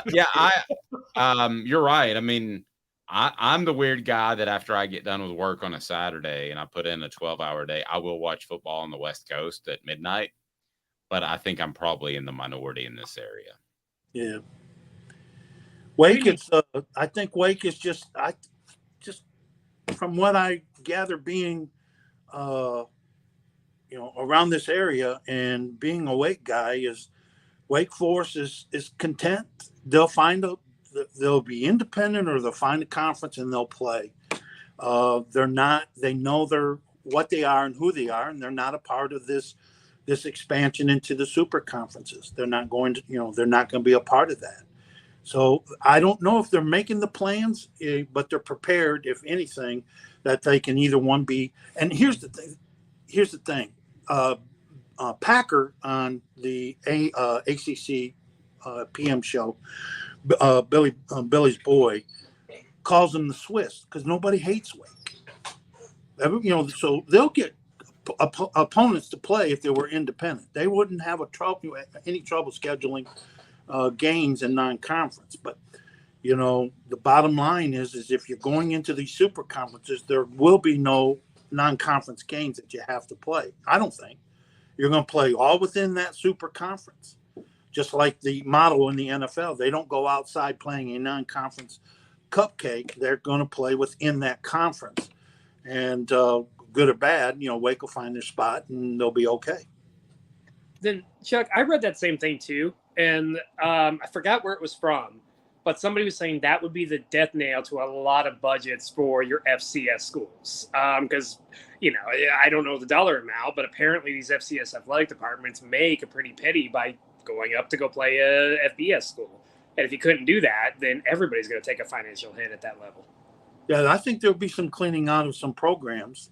you're right. I mean, I'm the weird guy that after I get done with work on a Saturday and I put in a 12-hour day, I will watch football on the West Coast at midnight. But I think I'm probably in the minority in this area. Yeah. Wake is. I think Wake is just from what I gather, being around this area, and being a Wake guy is Wake Forest is content. They'll be independent, or they'll find a conference and they'll play. They know what they are and who they are, and they're not a part of this expansion into the super conferences. They're not going to be a part of that. So I don't know if they're making the plans, but they're prepared, if anything, that they can either one be. And here's the thing. Packer on the ACC PM show, Billy's boy, calls them the Swiss because nobody hates Wake. So they'll get opponents to play if they were independent. They wouldn't have any trouble scheduling games in non-conference. But the bottom line is if you're going into these super conferences, there will be no non-conference games that you have to play. I don't think you're going to play all within that super conference, just like the model in the NFL. They don't go outside playing a non-conference cupcake. They're going to play within that conference, and good or bad, Wake will find their spot and they'll be okay. Then Chuck, I read that same thing too, and I forgot where it was from, but somebody was saying that would be the death nail to a lot of budgets for your FCS schools, because I don't know the dollar amount, but apparently these FCS athletic departments make a pretty penny by going up to go play a FBS school. And if you couldn't do that, then everybody's going to take a financial hit at that level. Yeah, I think there'll be some cleaning out of some programs.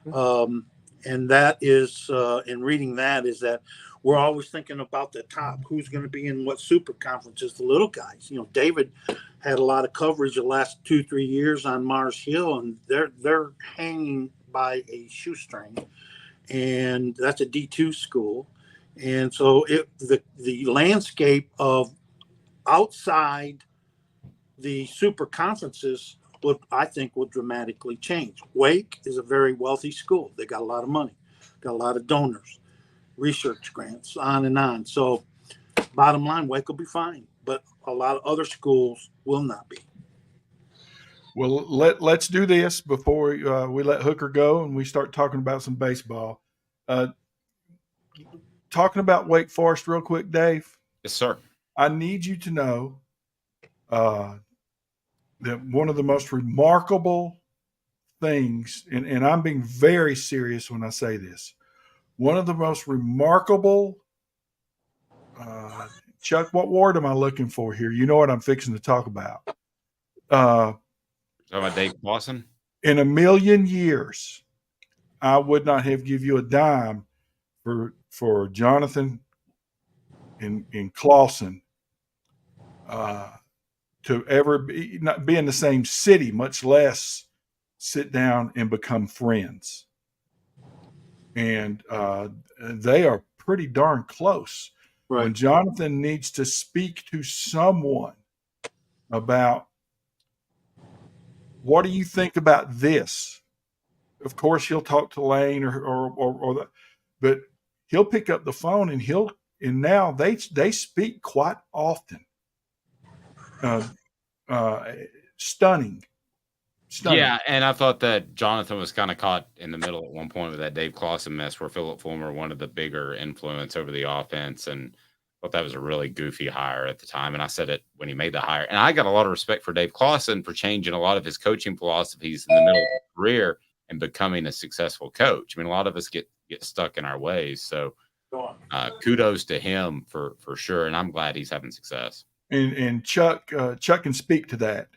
And that is, in reading that, is that we're always thinking about the top, who's going to be in what super conferences, the little guys. David had a lot of coverage the last 2-3 years on Mars Hill, and they're hanging by a shoestring, and that's a D2 school. And so the landscape of outside the super conferences I think will dramatically change. Wake is a very wealthy school. They got a lot of money, got a lot of donors, research grants, on and on. So bottom line, Wake will be fine, but a lot of other schools will not be. Well, let's do this before we let Hooker go and we start talking about some baseball. Talking about Wake Forest real quick, Dave. Yes, sir. I need you to know that one of the most remarkable things, and I'm being very serious when I say this, one of the most remarkable, Chuck, what word am I looking for here? You know what I'm fixing to talk about. Talking about Dave Clawson? In a million years, I would not have give you a dime for Jonathan and Clawson to ever not be in the same city, much less sit down and become friends. And they are pretty darn close. Right. When Jonathan needs to speak to someone about, what do you think about this? Of course, he'll talk to Lane but he'll pick up the phone and now they speak quite often. Stunning. Yeah, and I thought that Jonathan was kind of caught in the middle at one point with that Dave Clawson mess where Philip Fulmer wanted the bigger influence over the offense, and thought that was a really goofy hire at the time. And I said it when he made the hire. And I got a lot of respect for Dave Clawson for changing a lot of his coaching philosophies in the middle of his career and becoming a successful coach. I mean, a lot of us get stuck in our ways. So kudos to him for sure. And I'm glad he's having success. And Chuck can speak to that.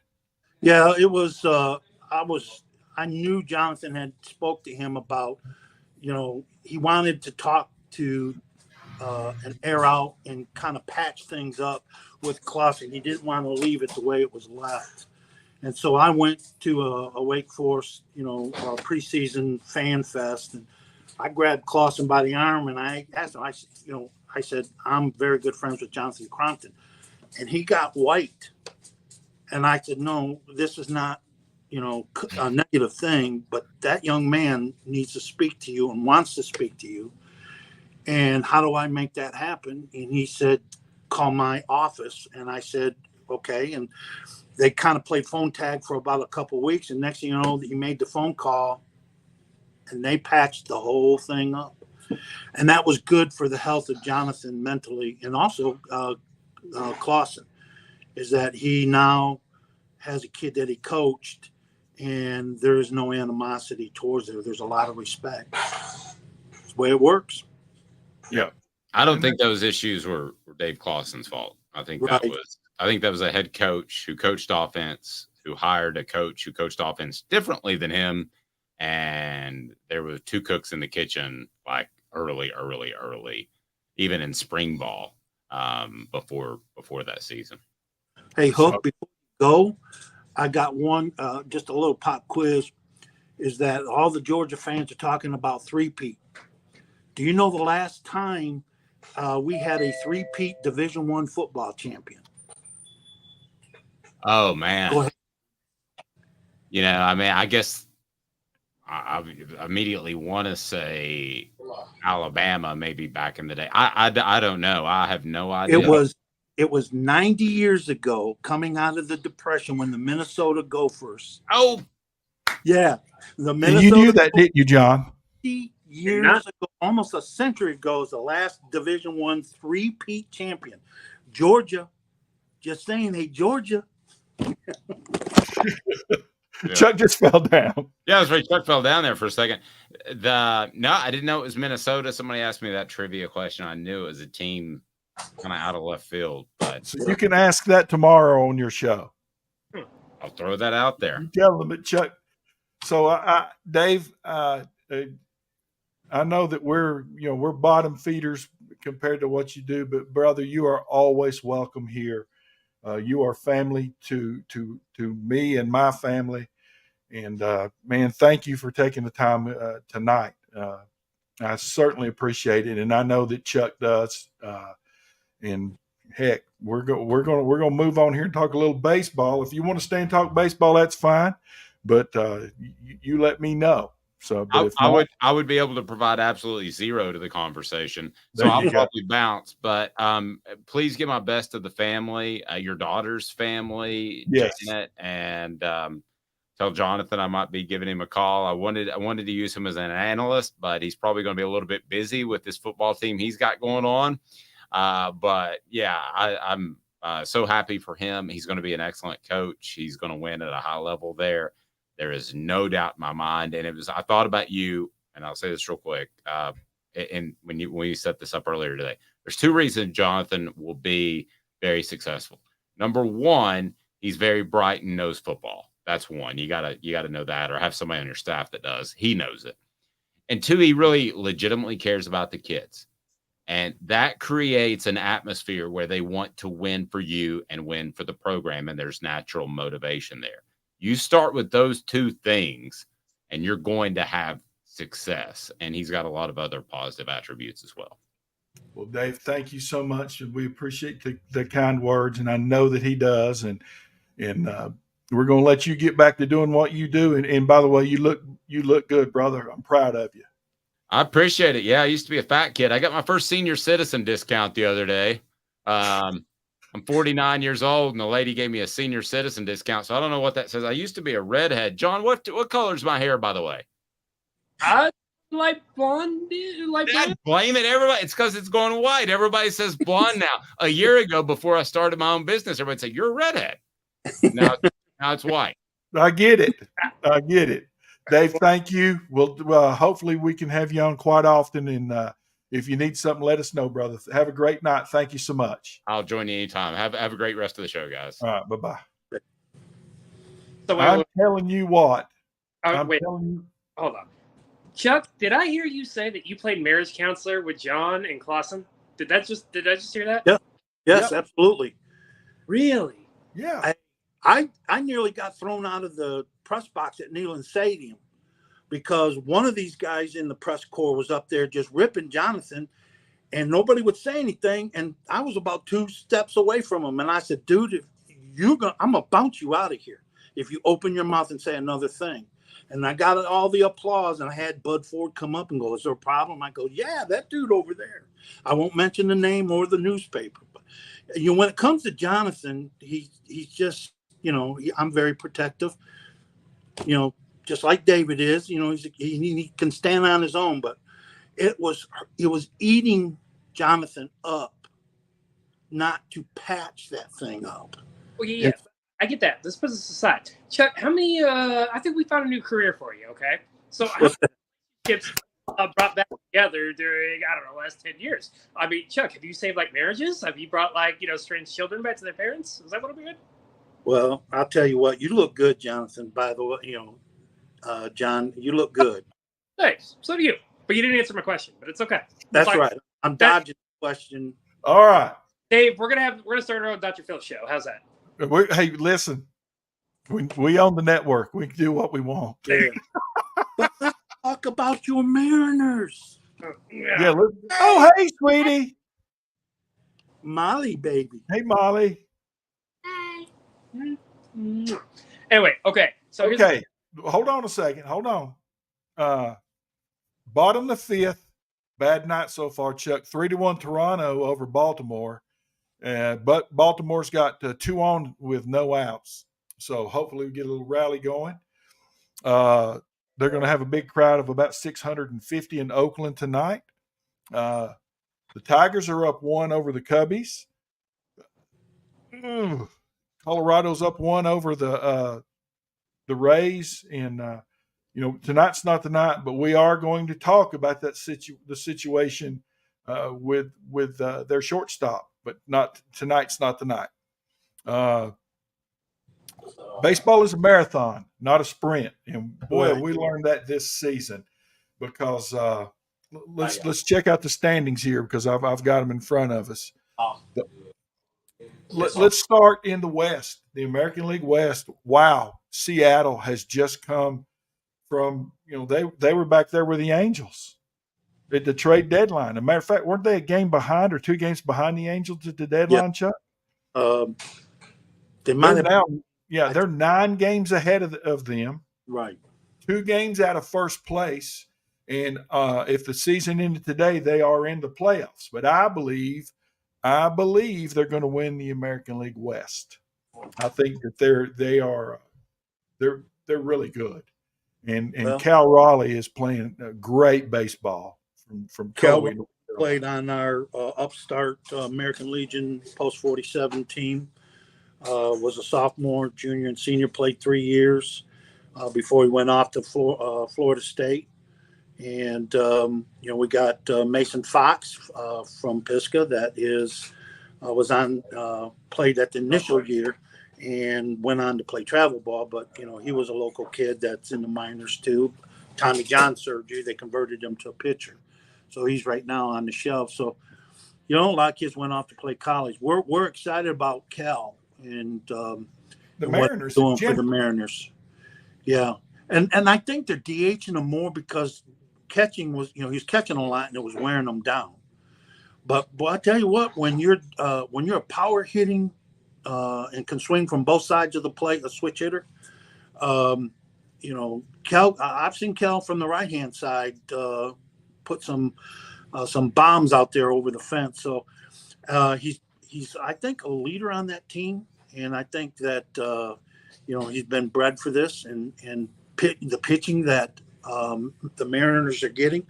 Yeah, it was. I knew Jonathan had spoke to him about, he wanted to talk to and air out and kind of patch things up with Clawson. He didn't want to leave it the way it was left. And so I went to a Wake Forest, preseason fan fest, and I grabbed Clawson by the arm and I asked him. I said, I'm very good friends with Jonathan Crompton, and he got white. And I said, no, this is not, a negative thing, but that young man needs to speak to you and wants to speak to you. And how do I make that happen? And he said, call my office. And I said, okay. And they kind of played phone tag for about a couple of weeks. And next thing you know, he made the phone call and they patched the whole thing up. And that was good for the health of Jonathan mentally, and also Clausen, is that he now has a kid that he coached, and there is no animosity towards it. There's a lot of respect. That's the way it works. Yeah. I don't think those issues were Dave Clausen's fault. I think that Right. was a head coach who coached offense, who hired a coach who coached offense differently than him, and there were two cooks in the kitchen, like early, even in spring ball, before that season. Hey, Hook, before you go, I got one, just a little pop quiz, is that all the Georgia fans are talking about three-peat. Do you know the last time we had a three-peat Division I football champion? Oh man. Go ahead. You know, I mean, I guess I immediately want to say Alabama, maybe back in the day. I don't know. I have no idea. It was 90 years ago, coming out of the Depression, when the Minnesota Gophers. Oh, Yeah, the And Minnesota. you knew that, didn't you, John? 50 years ago, almost a century ago, is the last Division I three-peat champion. Georgia, just saying, hey, Georgia. Yeah. Chuck just fell down. Yeah, that's right. Chuck fell down there for a second. No, I didn't know it was Minnesota. Somebody asked me that trivia question. I knew it was a team kind of out of left field, but So you can ask that tomorrow on your show. I'll throw that out there. You tell them that Chuck. So Dave, I know that we're bottom feeders compared to what you do, but brother, you are always welcome here. You are family to me and my family, and man, thank you for taking the time tonight. I certainly appreciate it, and I know that Chuck does. And heck, we're gonna move on here and talk a little baseball. If you want to stay and talk baseball, that's fine, but you let me know. So, but I would be able to provide absolutely zero to the conversation, so There I'll you go. probably bounce. But please give my best to the family, your daughter's family, Yes. Janet, and tell Jonathan I might be giving him a call. I wanted to use him as an analyst, but he's probably going to be a little bit busy with this football team he's got going on. But yeah, I'm so happy for him. He's going to be an excellent coach. He's going to win at a high level there. There is no doubt in my mind. And I thought about you, and I'll say this real quick. And when you set this up earlier today, there's two reasons Jonathan will be very successful. Number one, he's very bright and knows football. That's one. You gotta know that, or have somebody on your staff that does. He knows it. And two, he really legitimately cares about the kids. And that creates an atmosphere where they want to win for you and win for the program. And there's natural motivation there. You start with those two things and you're going to have success. And he's got a lot of other positive attributes as well. Well, Dave, thank you so much. We appreciate the kind words, and I know that he does. And we're going to let you get back to doing what you do. And by the way, you look good, brother. I'm proud of you. I appreciate it. Yeah, I used to be a fat kid. I got my first senior citizen discount the other day. I'm 49 years old, and the lady gave me a senior citizen discount. So I don't know what that says. I used to be a redhead. John, what color is my hair, by the way? I like blonde. Blame it, everybody. It's because it's going white. Everybody says blonde now. A year ago, before I started my own business, everybody said, "You're a redhead." Now it's white. I get it. Dave, thank you. Well, hopefully we can have you on quite often. And if you need something, let us know, brother. Have a great night. Thank you so much. I'll join you anytime. Have a great rest of the show, guys. All right. Bye-bye. So I'm telling you what. wait, hold on. Chuck, did I hear you say that you played marriage counselor with John and Clausen? Did I just hear that? Yeah. Yes, Yep. absolutely. Really? Yeah. I nearly got thrown out of the press box at Neyland Stadium because one of these guys in the press corps was up there just ripping Jonathan, and nobody would say anything. And I was about 2 steps away from him, and I said, "Dude, I'm gonna bounce you out of here if you open your mouth and say another thing." And I got all the applause, and I had Bud Ford come up and go, "Is there a problem?" I go, "Yeah, that dude over there." I won't mention the name or the newspaper, but when it comes to Jonathan, he's just, I'm very protective, just like David is. He can stand on his own, but It was eating Jonathan up not to patch that thing up. Well, yeah, I get that. Let's put this aside. Chuck, how many? I think we found a new career for you. Okay, so how many relationships brought back together during the last 10 years? I mean, Chuck, have you saved like marriages? Have you brought strange children back to their parents? Is that what I'm doing? Well, I'll tell you what. You look good, Jonathan. By the way, John, you look good. Thanks. So do you. But you didn't answer my question. But it's okay. That's right. I'm dodging the question. All right, Dave, we're gonna start our own Dr. Phil show. How's that? hey, listen, we own the network. We can do what we want. Yeah. But let's talk about your Mariners. Yeah. Oh, hey, sweetie. Molly, baby. Hey, Molly. Hi. Anyway, okay. So Okay, hold on a second. Hold on. Bottom the fifth. Bad night so far, Chuck. 3-1 Toronto over Baltimore. But Baltimore's got 2 on with no outs. So hopefully we get a little rally going. They're going to have a big crowd of about 650 in Oakland tonight. The Tigers are up 1 over the Cubbies. Colorado's up 1 over the Rays. And, tonight's not the night, but we are going to talk about that the situation with their shortstop. But tonight's not the night. Baseball is a marathon, not a sprint, and boy, have we learned that this season. Because let's check out the standings here because I've got them in front of us. Let's start in the West, the American League West. Wow, Seattle has just come from they were back there with the Angels at the trade deadline. As a matter of fact, weren't they a game behind or 2 games behind the Angels at the deadline, Chuck? They might have now. Yeah, they're 9 games ahead of them. Right. 2 games out of first place. And if the season ended today, they are in the playoffs. But I believe they're going to win the American League West. I think that they're really good. And Cal Raleigh is playing great baseball from Cal Kobe. Played on our upstart American Legion post 47 team. Was a sophomore, junior, and senior. Played 3 years before he went off to Florida State. And we got Mason Fox from Pisgah that played at the initial year and went on to play travel ball. But he was a local kid that's in the minors too. Tommy John surgery, they converted him to a pitcher, so he's right now on the shelf. So a lot of kids went off to play college. We're excited about Cal. And the Mariners doing for the Mariners, yeah, and I think they're DHing him more because catching was he's catching a lot and it was wearing him down. But I tell you what, when you're a power hitting and can swing from both sides of the plate, a switch hitter, Cal. I've seen Cal from the right hand side put some bombs out there over the fence. So he's I think a leader on that team. And I think that, he's been bred for this and the pitching that the Mariners are getting,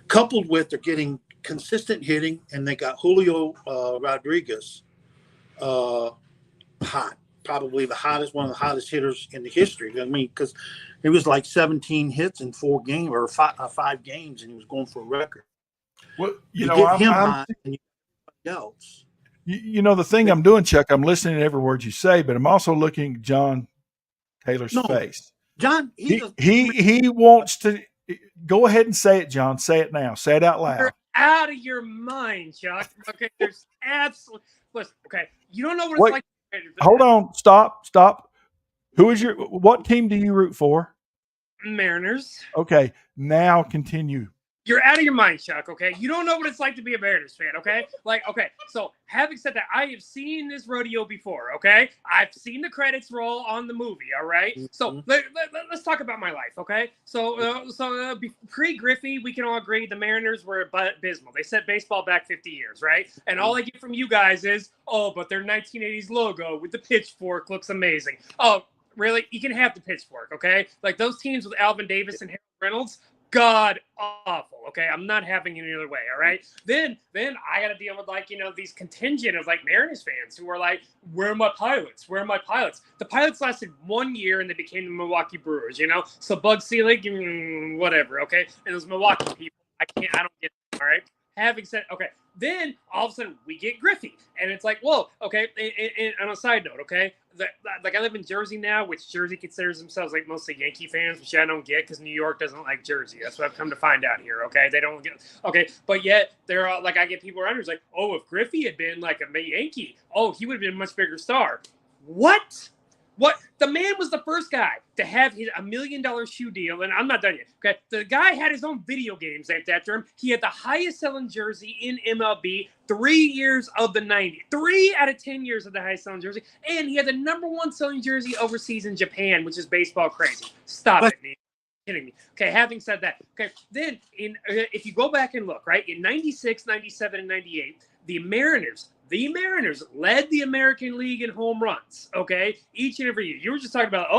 coupled with they're getting consistent hitting, and they got Julio Rodriguez hot, probably one of the hottest hitters in the history. I mean, because he was like 17 hits in 4 games or 5 games, and he was going for a record. Well, get him hot and else. The thing I'm doing, Chuck, I'm listening to every word you say, but I'm also looking at John Taylor's face. John, he wants to go ahead and say it, John. Say it now. Say it out loud. You're out of your mind, Chuck. Okay, there's absolutely. Listen, okay, you don't know what it's like. Hold on. Stop. What team do you root for? Mariners. Okay, now continue. You're out of your mind, Chuck, okay? You don't know what it's like to be a Mariners fan, okay? Okay, so having said that, I have seen this rodeo before, okay? I've seen the credits roll on the movie, all right? So let's talk about my life, okay? So pre-Griffey, we can all agree the Mariners were abysmal. They set baseball back 50 years, right? And all I get from you guys is, but their 1980s logo with the pitchfork looks amazing. Oh, really? You can have the pitchfork, okay? Like those teams with Alvin Davis and Harold Reynolds, god awful. Okay, I'm not having it any other way. All right. Then I got to deal with like these contingent of like Mariners fans who are like, "Where are my pilots? Where are my pilots?" The pilots lasted 1 year and they became the Milwaukee Brewers. So Bug Selig, whatever. Okay, and those Milwaukee people, I don't get it. All right. Having said, okay, then all of a sudden we get Griffey, and it's like, whoa, okay. And on a side note, okay, like I live in Jersey now, which Jersey considers themselves like mostly Yankee fans, which I don't get because New York doesn't like Jersey. That's what I've come to find out here. Okay, they don't get but yet they're all, like I get people around who's like, oh, if Griffey had been like a Yankee, oh, he would have been a much bigger star. What? The man was the first guy to have his $1 million shoe deal, and I'm not done yet. Okay, the guy had his own video games named after him. He had the highest selling jersey in MLB 3 years of the 90s. 3 out of 10 years of the highest selling jersey, and he had the #1 selling jersey overseas in Japan, which is baseball crazy. Stop it, man. Kidding me. Okay, having said that, okay, then if you go back and look, right, in 96, 97, and 98, the Mariners led the American League in home runs, okay? Each and every year. You were just talking about,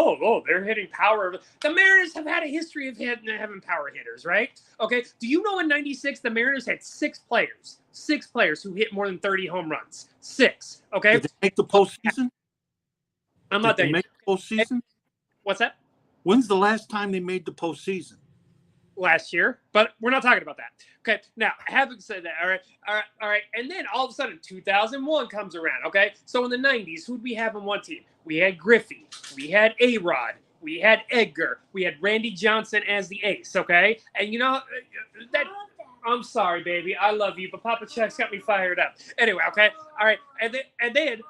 they're hitting power. The Mariners have had a history of having power hitters, right? Okay, do you know in 96, the Mariners had 6 players who hit more than 30 home runs? 6, okay? Did they make the postseason? I'm not done. Make the postseason? What's that? When's the last time they made the postseason? Last year, but we're not talking about that. Okay, now having said that, all right, and then all of a sudden 2001 comes around. Okay, so in the 90s, who'd we have on one team? We had Griffey, we had A-Rod, we had Edgar, we had Randy Johnson as the ace. Okay, and that. I'm sorry, baby, I love you, but Papa Chuck's got me fired up. Anyway, okay, all right, and then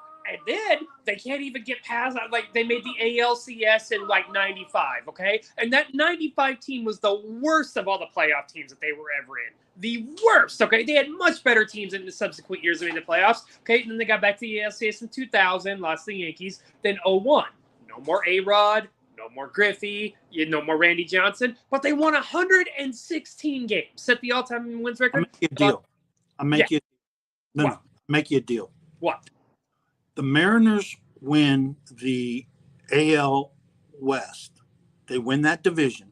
they can't even get past, like, they made the ALCS in like 95, okay? And that 95 team was the worst of all the playoff teams that they were ever in. The worst, okay? They had much better teams in the subsequent years in the playoffs, okay? And then they got back to the ALCS in 2000, lost to the Yankees. Then 01, no more A-Rod, no more Griffey, no more Randy Johnson, but they won 116 games, set the all-time wins record. I'll make you a deal. What? The Mariners win the AL West. They win that division.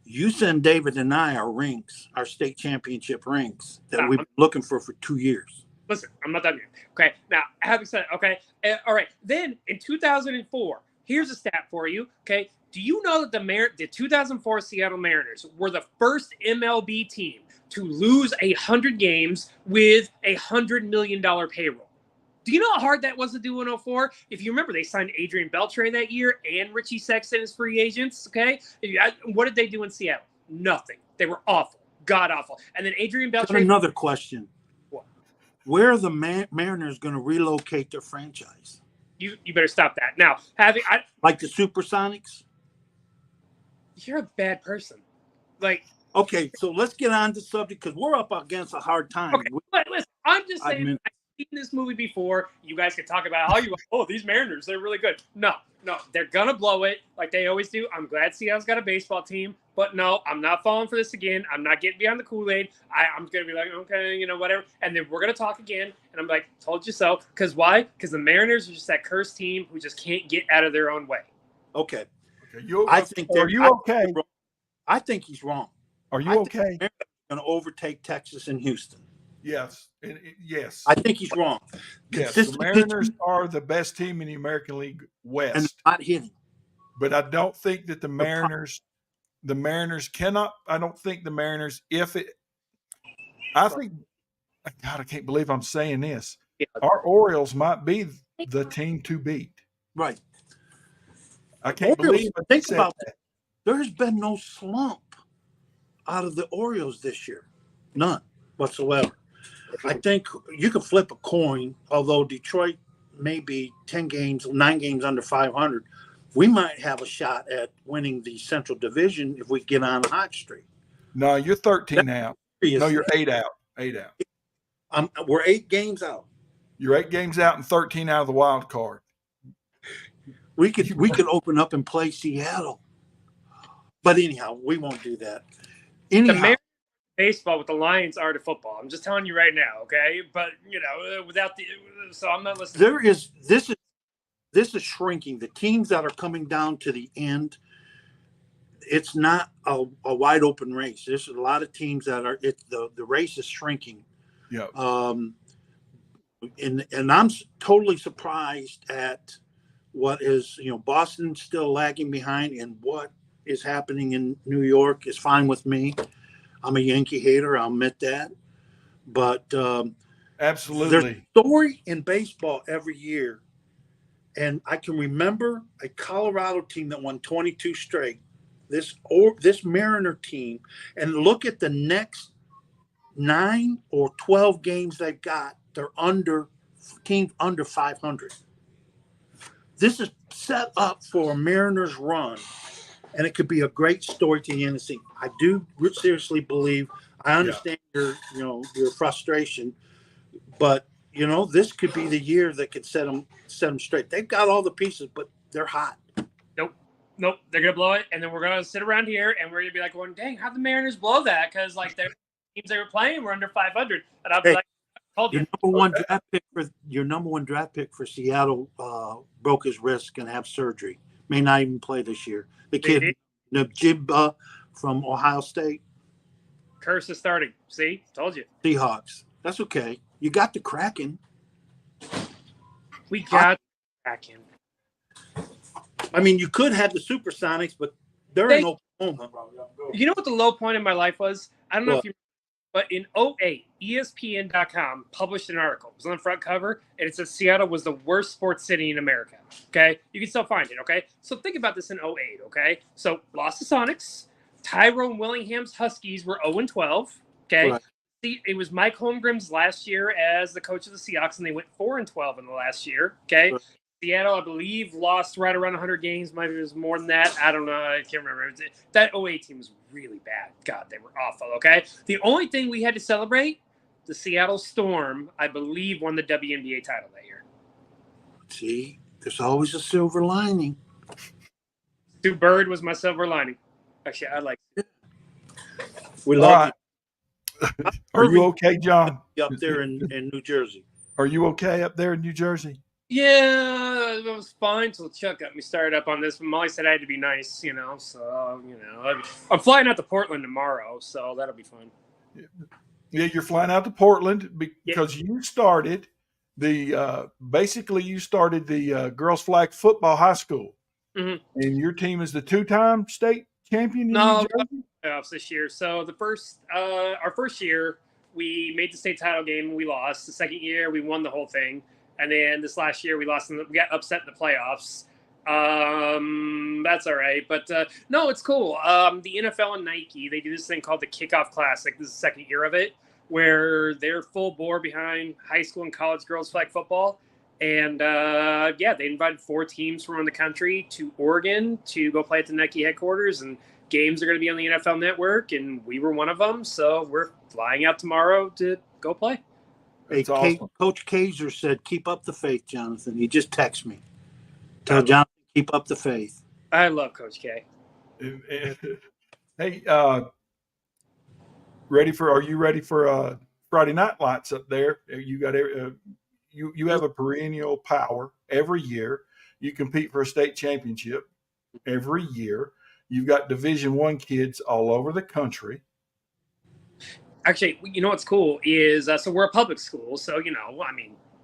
You send David and I our rings, our state championship rings that we've been looking for 2 years. Listen, I'm not done yet. Okay, now, having said, okay, all right. Then in 2004, here's a stat for you. Okay, do you know that the 2004 Seattle Mariners were the first MLB team to lose 100 games with $100 million payroll? Do you know how hard that was to do in 2004? If you remember, they signed Adrian Beltre that year and Richie Sexton as free agents, okay? What did they do in Seattle? Nothing. They were awful, god-awful. And then Adrian Beltre... Another question. What? Where are the Mariners going to relocate their franchise? You better stop that. Now, like the Supersonics? You're a bad person. Like... Okay, so let's get on to the subject because we're up against a hard time. Okay, listen, I'm just saying... I've seen this movie before. You guys can talk about these Mariners, they're really good. No, they're gonna blow it like they always do. I'm glad Seattle's got a baseball team, but no, I'm not falling for this again. I'm not getting beyond the Kool-Aid. I'm gonna be like, okay, whatever, and then we're gonna talk again, and I'm like, told you so. Because why? Because the Mariners are just that cursed team who just can't get out of their own way. Okay. I think he's wrong. Are you okay? They're going to overtake Texas and Houston. Yes. Yes. I think he's wrong. Yes. The Mariners are the best team in the American League West. And not hitting. But I don't think that the Mariners cannot, I think, God, I can't believe I'm saying this. Yeah. Our Orioles might be the team to beat. Right. I can't believe it. Think about that. There has been no slump out of the Orioles this year. None whatsoever. I think you could flip a coin, although Detroit may be 9 games under 500. We might have a shot at winning the Central Division if we get on a hot streak. No, you're 13 out. No, you're 8 out. 8 out. We're 8 games out. You're 8 games out and 13 out of the wild card. We could open up and play Seattle. But anyhow, we won't do that. Anyhow. Baseball with the Lions are to football. I'm just telling you right now, okay? But so I'm not listening. This is shrinking. The teams that are coming down to the end, it's not a wide open race. There's a lot of teams that are. The race is shrinking. Yeah. And I'm totally surprised at what is, Boston still lagging behind, and what is happening in New York is fine with me. I'm a Yankee hater, I'll admit that. But Absolutely. there's a story in baseball every year. And I can remember a Colorado team that won 22 straight. This Mariner team, and look at the next 9 or 12 games they've got. They're teams under 500. This is set up for a Mariners run, and it could be a great story to the end of the season. I do seriously believe. I understand your frustration, but this could be the year that could set them straight. They've got all the pieces, but they're hot. Nope, they're gonna blow it, and then we're gonna sit around here and we're gonna be like, "Well, dang, how'd the Mariners blow that?" Because like their teams they were playing were under 500, and I'll be like, I told you. Your number one draft pick for Seattle broke his wrist and have surgery. May not even play this year. The kid, Najib from Ohio State. Curse is starting. See, told you. Seahawks. That's okay. You got the Kraken. We got the Kraken. I mean, you could have the Supersonics, but they're in Oklahoma. You know what the low point in my life was? I don't know if you, but in 2008, ESPN.com published an article. It was on the front cover, and it said Seattle was the worst sports city in America. Okay, you can still find it. Okay, so think about this in 2008. Okay, so lost to Sonics. Tyrone Willingham's Huskies were 0-12. Okay, Right. It was Mike Holmgren's last year as the coach of the Seahawks, and they went 4-12 in the last year. Okay. Right. Seattle, I believe, lost right around 100 games. Maybe it was more than that. I don't know. I can't remember. That 08 team was really bad. God, they were awful, okay? The only thing we had to celebrate, the Seattle Storm, I believe, won the WNBA title that year. See, there's always a silver lining. Stu Bird was my silver lining. Actually, I like it. We love you. Are you okay, John? Up there in New Jersey. Are you okay up there in New Jersey? Yeah, it was fine until Chuck got me started up on this. But Molly said I had to be nice, So, I'm flying out to Portland tomorrow, so that'll be fun. Yeah, you're flying out to Portland because you started the girls flag football high school, and your team is the 2-time state champion in New Jersey? Playoffs this year. So our first year we made the state title game and we lost. The second year we won the whole thing. And then this last year we lost. We got upset in the playoffs. That's all right. But no, it's cool. The NFL and Nike, they do this thing called the Kickoff Classic. This is the second year of it, where they're full bore behind high school and college girls flag football. And they invited 4 teams from around the country to Oregon to go play at the Nike headquarters. And games are going to be on the NFL Network, and we were one of them. So we're flying out tomorrow to go play. Hey, awesome. Coach Kaiser said, "Keep up the faith, Jonathan." He just texted me. Tell Jonathan, keep up the faith. I love Coach K. Hey, are you ready for Friday Night Lights up there? You got you have a perennial power every year. You compete for a state championship every year. You've got Division I kids all over the country. Actually, what's cool is, so we're a public school. So,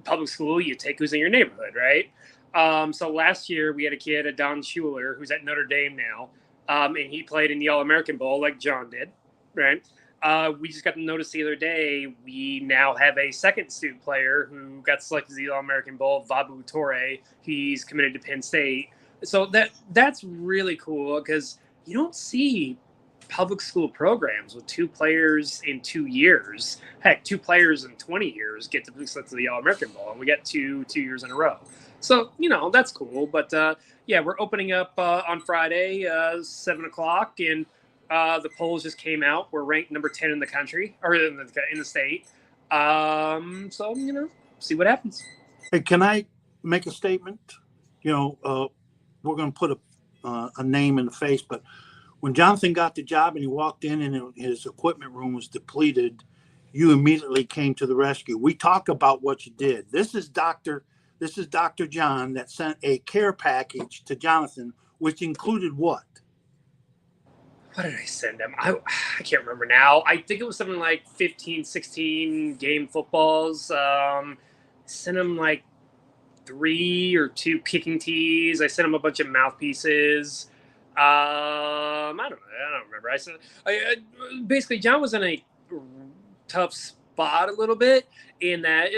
public school, you take who's in your neighborhood, right? So last year we had a kid, Don Schuler, who's at Notre Dame now. And he played in the All-American Bowl like John did, right? We just got the notice the other day. We now have a second student player who got selected to the All-American Bowl, Vabu Torre. He's committed to Penn State. So that's really cool because you don't see public school programs with 2 players in 2 years. Heck, 2 players in 20 years get to be selected to the All-American Bowl, and we get 2 years in a row. So, that's cool. But, we're opening up on Friday, 7 o'clock, and the polls just came out. We're ranked number 10 in the country, or in the state. So, see what happens. Hey, can I make a statement? We're going to put a name in the face, but when Jonathan got the job and he walked in and his equipment room was depleted, you immediately came to the rescue. We talk about what you did. This is Dr. John that sent a care package to Jonathan, which included what? what did I send him? I can't remember now. I think it was something like 15, 16 game footballs. Sent him like 3 or 2 kicking tees. I sent him a bunch of mouthpieces. I don't remember. Basically John was in a tough spot a little bit in that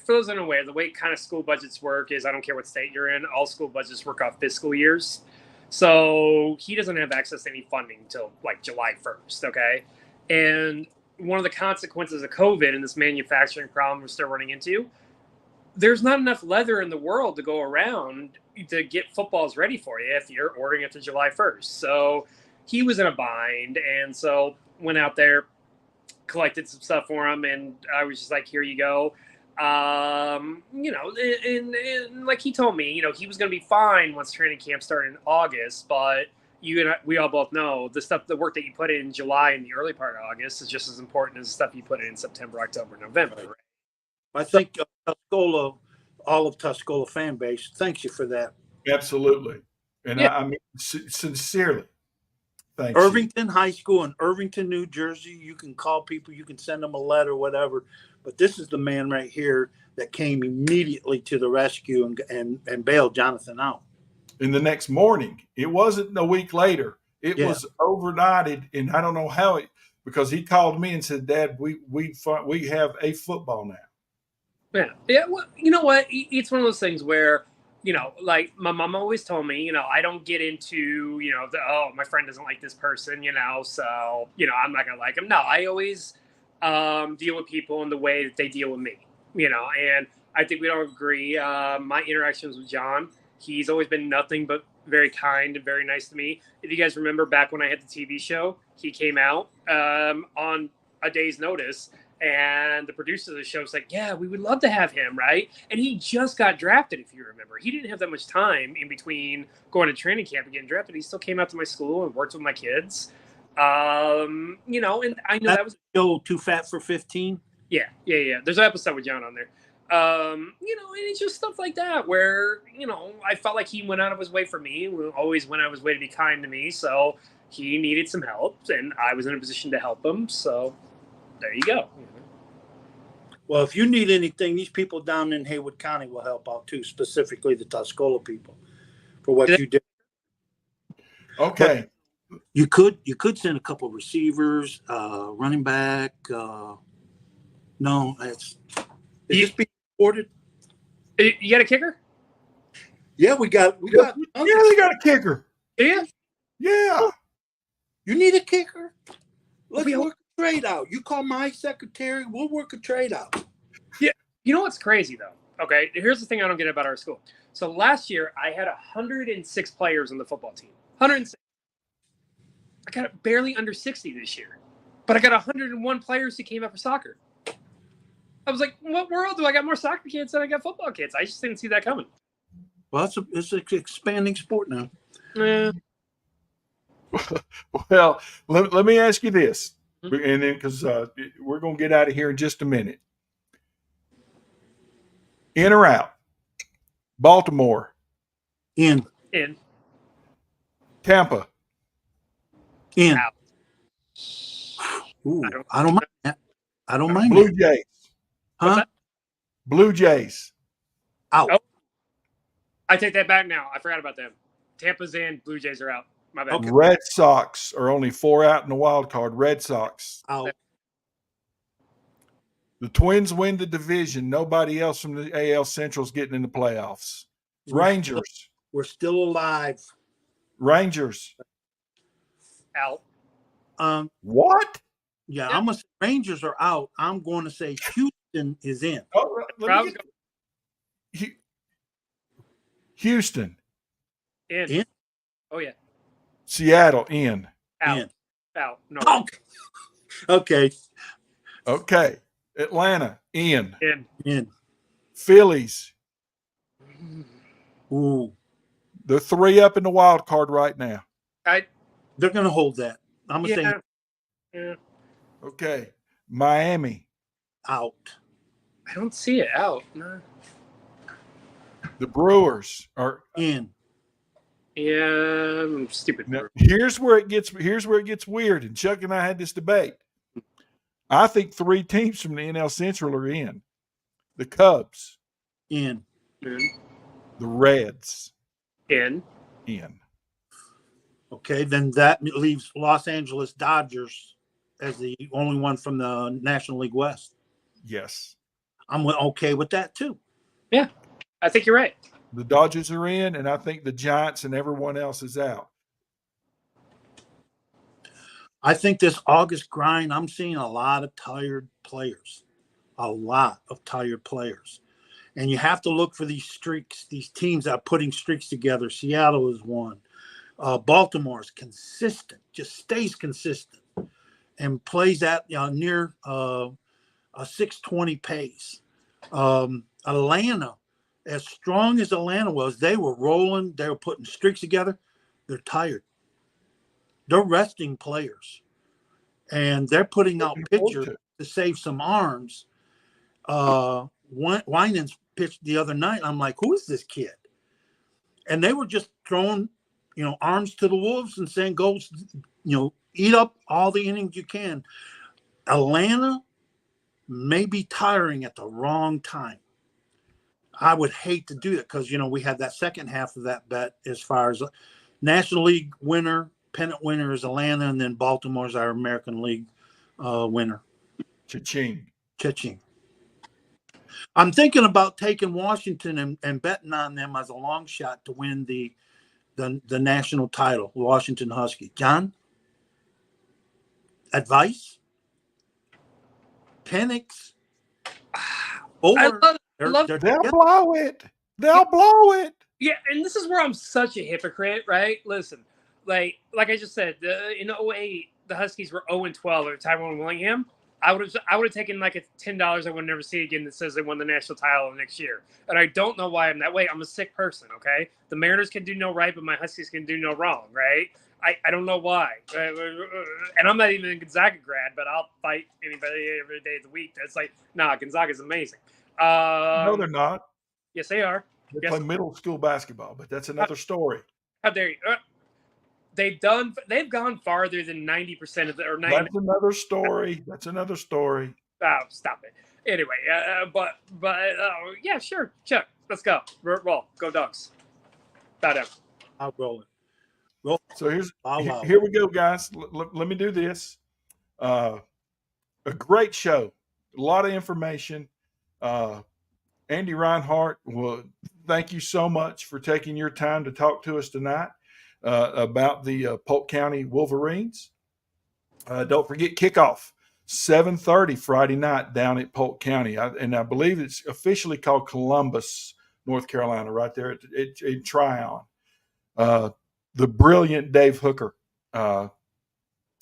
for those unaware, the way kind of school budgets work is I don't care what state you're in, all school budgets work off fiscal years. So he doesn't have access to any funding until like July 1st. Okay. And one of the consequences of COVID and this manufacturing problem we're still running into, there's not enough leather in the world to go around to get footballs ready for you if you're ordering it to July 1st. So he was in a bind. And so went out there, collected some stuff for him. And I was just like, here you go. And like he told me, he was going to be fine once training camp started in August, but we all both know the work that you put in July and the early part of August is just as important as the stuff you put in September, October, November. Right? I think Tuscola, all of Tuscola fan base, thanks you for that. Absolutely. And Yeah. I mean, sincerely, thanks. Irvington High School in Irvington, New Jersey. You can call people, you can send them a letter, whatever. But this is the man right here that came immediately to the rescue and bailed Jonathan out. And the next morning, it wasn't a week later. It was overnighted, and I don't know how because he called me and said, "Dad, we have a football now." Yeah. Well, you know what? It's one of those things where, like my mom always told me, I don't get into, my friend doesn't like this person, so, I'm not going to like him. No, I always deal with people in the way that they deal with me, and I think we don't agree. My interactions with John, he's always been nothing but very kind and very nice to me. If you guys remember back when I had the TV show, he came out on a day's notice. And the producer of the show was like, yeah, we would love to have him, right? And he just got drafted, if you remember. He didn't have that much time in between going to training camp and getting drafted. He still came out to my school and worked with my kids. And I know that was Too Fat for 15. Yeah. There's an episode with John on there. And it's just stuff like that where, I felt like he went out of his way for me, always went out of his way to be kind to me. So he needed some help, and I was in a position to help him. So there you go. Well, if you need anything, these people down in Haywood County will help out too, specifically the Tuscola people for what you did. Okay. But you could send a couple of receivers, running back. No, is this being recorded? You got a kicker? Yeah, we got. Yeah, they got a kicker. Yeah. Yeah. You need a kicker? Let's work a trade out. You call my secretary, we'll work a trade out. Yeah. You know what's crazy though? Okay, here's the thing I don't get about our school. So last year I had 106 players on the football team. 106. I got barely under 60 this year, but I got 101 players who came up for soccer. I was like, what world do I got more soccer kids than I got football kids? I just didn't see that coming. Well, it's an expanding sport now. Well, let me ask you this, and then because we're going to get out of here in just a minute. In or out? Baltimore. In. Tampa. In. Out. Ooh, I don't mind that. I don't mind Blue that. Jays. Huh? Blue Jays. Out. Oh. I take that back now. I forgot about them. Tampa's in. Blue Jays are out. My bad. Okay. Red Sox are only 4 out in the wild card. Red Sox. Out. The Twins win the division. Nobody else from the AL Central is getting in the playoffs. Rangers. We're still alive. Rangers. Out. What? Yeah, I'm gonna say Rangers are out. I'm going to say Houston is in. Oh, Houston. In. Oh yeah. Seattle in. Out. In. Out. No. Okay. Okay. Atlanta in. In. Phillies. Ooh. They're 3 up in the wild card right now. They're gonna hold that. I'm gonna say Yeah. Okay. Miami. out. I don't see it out. No. The Brewers are In. Yeah, I'm stupid. Now, here's where it gets weird. And Chuck and I had this debate. I think 3 teams from the NL Central are in: the Cubs, In. the Reds, In. Okay, then that leaves Los Angeles Dodgers as the only one from the National League West. Yes. I'm okay with that too. Yeah, I think you're right. The Dodgers are in, and I think the Giants and everyone else is out. I think this August grind, I'm seeing a lot of tired players. And you have to look for these streaks, these teams that are putting streaks together. Seattle is one. Baltimore is consistent, just stays consistent and plays at near a 620 pace. Atlanta, as strong as Atlanta was, they were rolling. They were putting streaks together. They're tired. They're resting players. And they're putting out pitchers to save some arms. Winans pitched the other night. I'm like, who is this kid? And they were just throwing, arms to the wolves and saying, go, eat up all the innings you can. Atlanta may be tiring at the wrong time. I would hate to do that because, we had that second half of that bet as far as National League winner, pennant winner is Atlanta, and then Baltimore's our American League winner. Cha-ching. I'm thinking about taking Washington and betting on them as a long shot to win the national title, Washington Husky. John, advice? Penix? Or they'll blow it. They'll blow it. Yeah, and this is where I'm such a hypocrite, right? Listen, like I just said, in 2008, the Huskies were 0-12 at Tyrone Willingham. I would have taken like a $10 I would never see again that says they won the national title next year. And I don't know why I'm that way. I'm a sick person, okay? The Mariners can do no right, but my Huskies can do no wrong, right? I don't know why. And I'm not even a Gonzaga grad, but I'll fight anybody every day of the week. That's like, nah, Gonzaga's amazing. No, they're not. Yes, they are. They play middle school basketball, but that's another story. How dare you? They've gone farther than 90% of the or 90%. That's another story. Oh, stop it. Anyway, but yeah, sure, Chuck, let's go. Roll, go Dogs. Bow down. I'll roll it. So here we go, guys. Let me do this. A great show, a lot of information. Andy Reinhardt, well, thank you so much for taking your time to talk to us tonight about the Polk County Wolverines. Don't forget kickoff, 7:30 Friday night down at Polk County. I believe it's officially called Columbus, North Carolina, right there at Tryon. The brilliant Dave Hooker.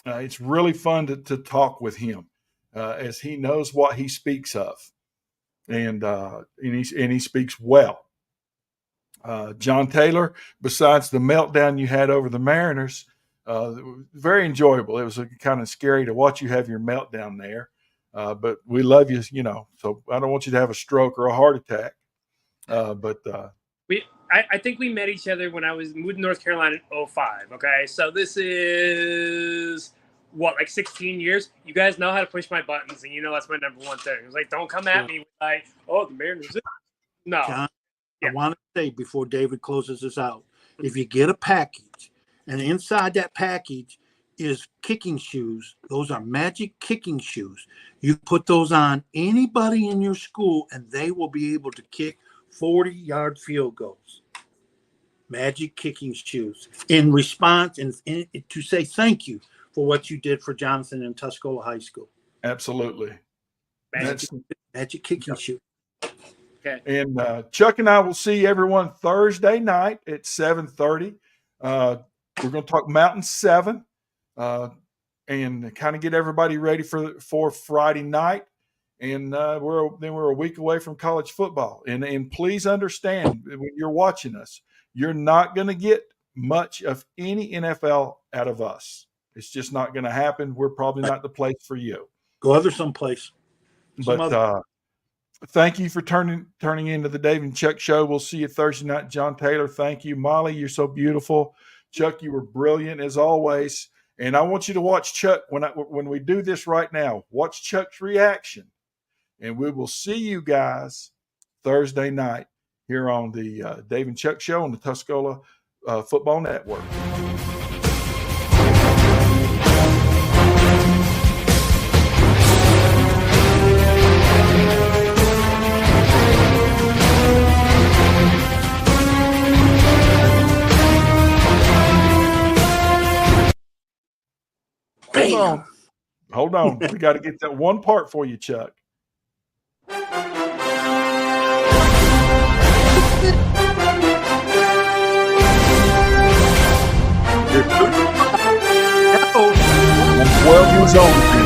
It's really fun to talk with him as he knows what he speaks of. And he speaks well. John Taylor, besides the meltdown you had over the Mariners, very enjoyable. It was kind of scary to watch you have your meltdown there, but we love you, so I don't want you to have a stroke or a heart attack. I think we met each other when I was moved to North Carolina in 2005. Okay, so this is like 16 years. You guys know how to push my buttons, and that's my number one thing. It's like, don't come at me with like, oh, the Mariners. No. John, I want to say before David closes this out, if you get a package, and inside that package is kicking shoes, those are magic kicking shoes. You put those on anybody in your school, and they will be able to kick 40-yard field goals. Magic kicking shoes. In response and to say thank you for what you did for Jonathan and Tuscola High School. Absolutely. Magic kicking shoes. Okay. And Chuck and I will see everyone Thursday night at 7:30. We're going to talk Mountain 7 and kind of get everybody ready for Friday night. And we're a week away from college football. And please understand, when you're watching us, you're not going to get much of any NFL out of us. It's just not going to happen. We're probably not the place for you. Go other someplace. But Thank you for turning into the Dave and Chuck show. We'll see you Thursday night. John Taylor, thank you. Molly, you're so beautiful. Chuck, you were brilliant as always. And I want you to watch Chuck when we do this right now. Watch Chuck's reaction. And we will see you guys Thursday night here on the Dave and Chuck show on the Tuscola Football Network. Hold on. We got to get that one part for you, Chuck. Well, 12 years old.